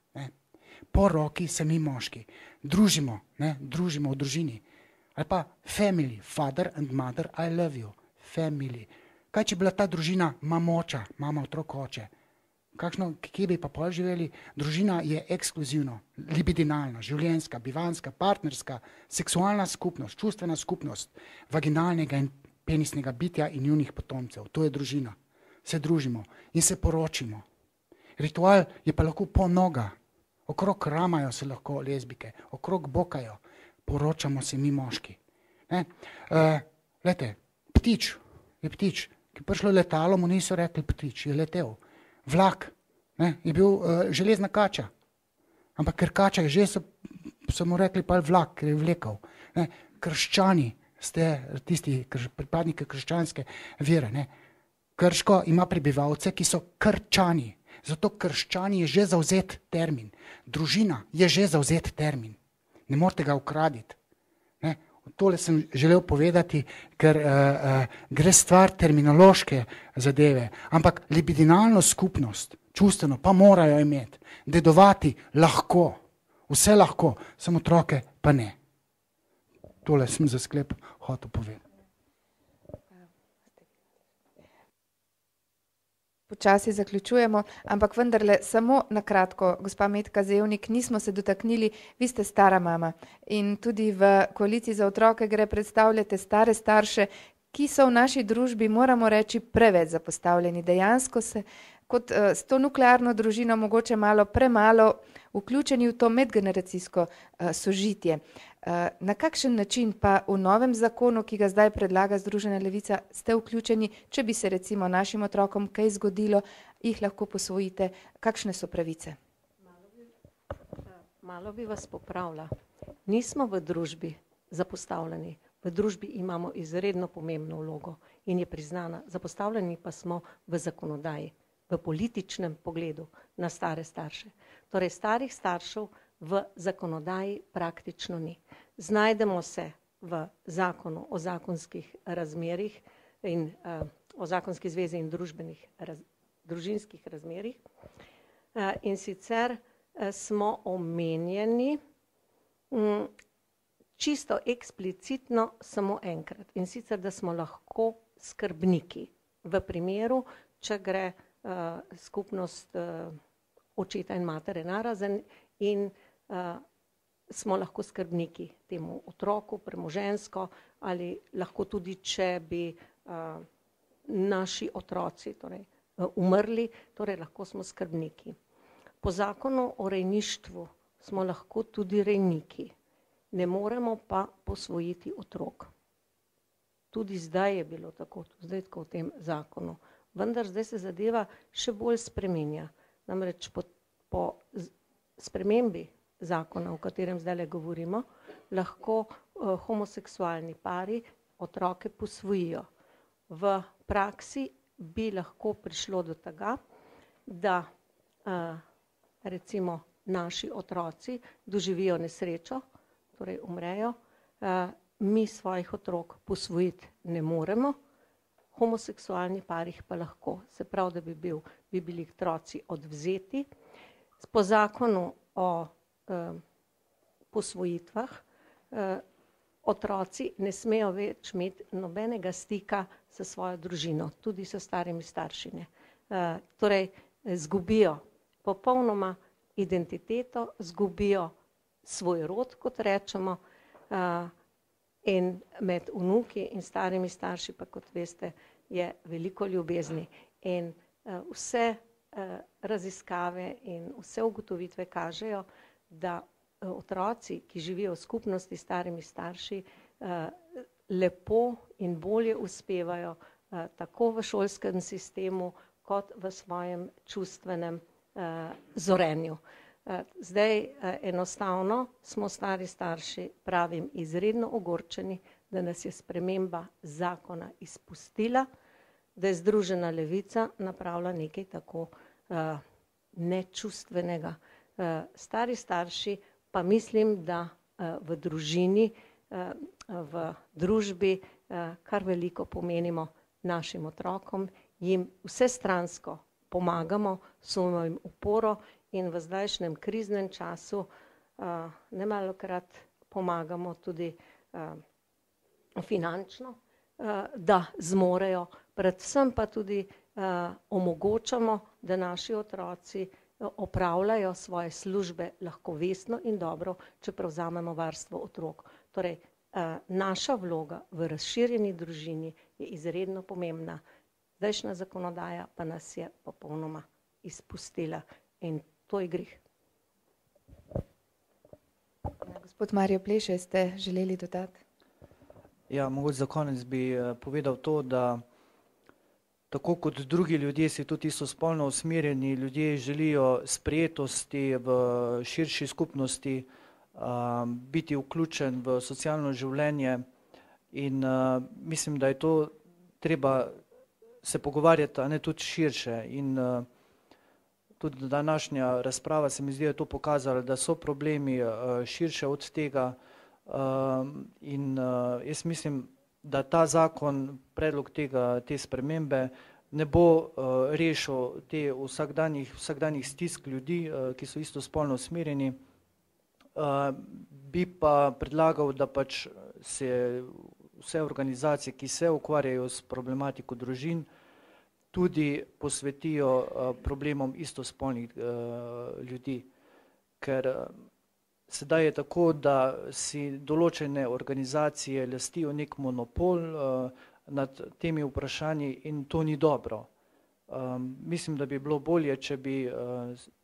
Po roki se mi moški družimo v družini. Ali pa family, father and mother, I love you, family. Kaj če bila ta družina mamoča, mama, otrok, oče? Kje bi pa pol živeli? Družina je ekskluzivno, libidinalna, življenjska, bivanska, partnerska, seksualna skupnost, čustvena skupnost vaginalnega in penisnega bitja in njunih potomcev. To je družina. Se družimo in se poročimo. Ritual je pa lahko ponoga. Okrog ramajo se lahko lezbike, okrog bokajo, poročamo se mi moški. Glejte, ptič je ptič, ki je prišlo letalo, mu niso rekli ptič, je letel. Vlak je bil železna kača, ampak ker kača je že, so mu rekli pa vlak, ker je vlekel. Krščani ste tisti pripadniki krščanske vere. Krško ima prebivalce, ki so krčani. Zato krščani je že zavzet termin. Družina je že zavzet termin. Ne morete ga ukraditi. Tole sem želel povedati, ker gre stvar terminološke zadeve. Ampak libidinalno skupnost, čustveno, pa morajo imeti. Dedovati lahko. Vse lahko, samo otroke pa ne. Tole sem za sklep hotel povedati. Počasi zaključujemo, ampak vendarle samo na kratko, gospa Metka Zevnik, nismo se dotaknili, vi ste stara mama in tudi v Koaliciji za otroke gre predstavljate stare starše, ki so v naši družbi, moramo reči, preveč zapostavljeni. Dejansko se kot s to nuklearno družino mogoče malo premalo vključeni v to medgeneracijsko sožitje. Na kakšen način pa v novem zakonu, ki ga zdaj predlaga Združena levica, ste vključeni, če bi se recimo našim otrokom kaj zgodilo, jih lahko posvojite, kakšne so pravice? Malo bi vas popravila. Nismo v družbi zapostavljeni. V družbi imamo izredno pomembno vlogo in je priznana. Zapostavljeni pa smo v zakonodaji, v političnem pogledu na stare starše. Torej starih staršev v zakonodaji praktično ni. Znajdemo se v zakonu o zakonskih razmerjih in o zakonski zvezi in družinskih razmerjih. In sicer smo omenjeni čisto eksplicitno samo enkrat. In sicer, da smo lahko skrbniki v primeru, če gre skupnost očeta in matere narazen in smo lahko skrbniki temu otroku, premoženjsko, ali lahko tudi, če bi naši otroci torej, umrli, torej lahko smo skrbniki. Po zakonu o rejništvu smo lahko tudi rejniki, ne moremo pa posvojiti otrok. Tudi zdaj je bilo tako, zdaj tako v tem zakonu. Vendar zdaj se zadeva še bolj spreminja. Namreč po spremembi zakona, o katerem zdaj govorimo, lahko homoseksualni pari otroke posvojijo. V praksi bi lahko prišlo do tega, da recimo naši otroci doživijo nesrečo, torej umrejo, mi svojih otrok posvojiti ne moremo, homoseksualni parih pa lahko. Se pravi, da bi bili otroci odvzeti. Po zakonu o posvojitvah otroci ne smejo več imeti nobenega stika s svojo družino, tudi s starimi staršine. Torej, zgubijo popolnoma identiteto, zgubijo svoj rod, kot rečemo, in med vnuki in starimi starši pa, kot veste, je veliko ljubezni. In vse raziskave in vse ugotovitve kažejo, da otroci, ki živijo v skupnosti s starimi starši, lepo in bolje uspevajo tako v šolskem sistemu, kot v svojem čustvenem zorenju. Zdaj enostavno smo stari starši, pravim, izredno ogorčeni, da nas je sprememba zakona izpustila, da je Združena levica napravila nekaj tako nečustvenega. Stari starši pa mislim, da v družini, v družbi kar veliko pomenimo našim otrokom, jim vsestransko pomagamo, smo jim oporo in v zdajšnjem kriznem času nemalokrat pomagamo tudi finančno, da zmorejo, predvsem pa tudi omogočamo, da naši otroci opravljajo svoje službe lahko vestno in dobro, če prevzamemo varstvo otrok. Torej, naša vloga v razširjeni družini je izredno pomembna. Zdajšnja zakonodaja pa nas je popolnoma izpustila in to je greh. Gospod Mario Pleše, ste želeli dodati? Ja, mogoče za konec bi povedal to, da tako kot drugi ljudje si tudi istospolno usmerjeni ljudje želijo sprejetosti v širši skupnosti, biti vključen v socialno življenje in mislim, da je to treba se pogovarjati, a ne tudi širše. In tudi današnja razprava se mi zdi, da je to pokazala, da so problemi širše od tega in jaz mislim, da ta zakon, predlog te spremembe ne bo rešil te vsakdanjih stisk ljudi, ki so istospolno usmerjeni. Bi pa predlagal, da pač se vse organizacije, ki se ukvarjajo s problematiko družin, tudi posvetijo problemom istospolnih ljudi. Ker sedaj je tako, da si določene organizacije lastijo nek monopol nad temi vprašanji in to ni dobro. Mislim, da bi bilo bolje, če bi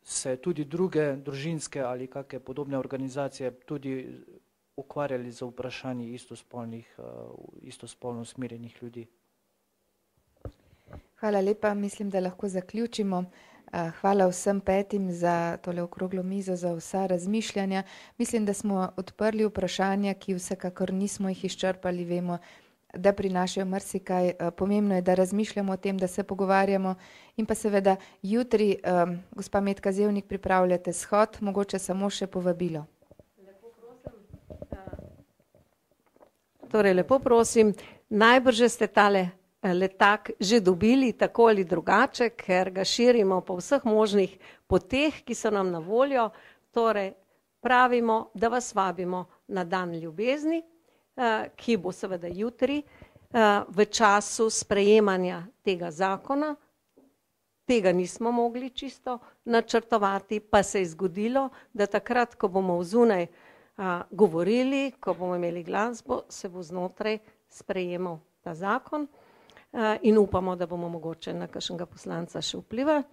se tudi druge družinske ali kakšne podobne organizacije tudi ukvarjali z vprašanji istospolno usmerjenih ljudi. Hvala lepa, mislim, da lahko zaključimo. Hvala vsem petim za tole okroglo mizo, za vsa razmišljanja. Mislim, da smo odprli vprašanja, ki vsekakor nismo jih izčrpali, vemo, da prinašajo marsikaj. Pomembno je, da razmišljamo o tem, da se pogovarjamo in pa seveda jutri, gospa Metka Zevnik, pripravljate shod, mogoče samo še povabilo. Torej, lepo prosim, najbrž ste tale letak že dobili tako ali drugače, ker ga širimo po vseh možnih poteh, ki so nam na voljo. Torej pravimo, da vas vabimo na dan ljubezni, ki bo seveda jutri v času sprejemanja tega zakona. Tega nismo mogli čisto načrtovati, pa se je zgodilo, da takrat, ko bomo vzunaj govorili, ko bomo imeli glasbo, se bo znotraj sprejemal ta zakon in upamo, da bomo mogoče na kakšnega poslanca še vplivali.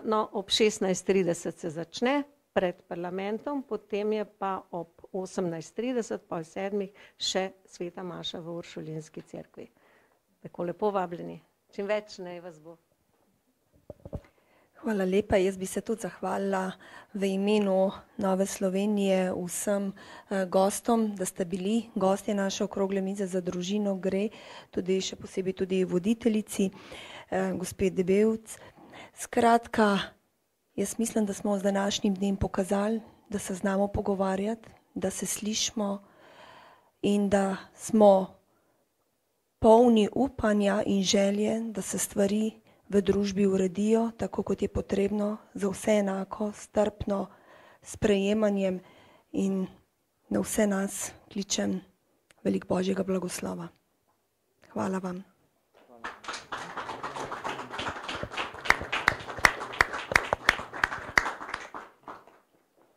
No, ob 16:30 se začne pred parlamentom, potem je pa ob 18:30, pol 7 še sveta maša v Uršulinski cerkvi. Tako lepo vabljeni, čim več naj vas bo. Hvala lepa. Jaz bi se tudi zahvalila v imenu Nove Slovenije vsem gostom, da ste bili gostje naše okrogle mize za družino gre, tudi še posebej tudi voditeljici, gospe Debevc. Skratka, jaz mislim, da smo z današnjim dnem pokazali, da se znamo pogovarjati, da se slišimo in da smo polni upanja in želje, da se stvari v družbi uredijo tako, kot je potrebno, za vse enako, strpno, sprejemanjem in na vse nas kličem velik Božjega blagoslova. Hvala vam.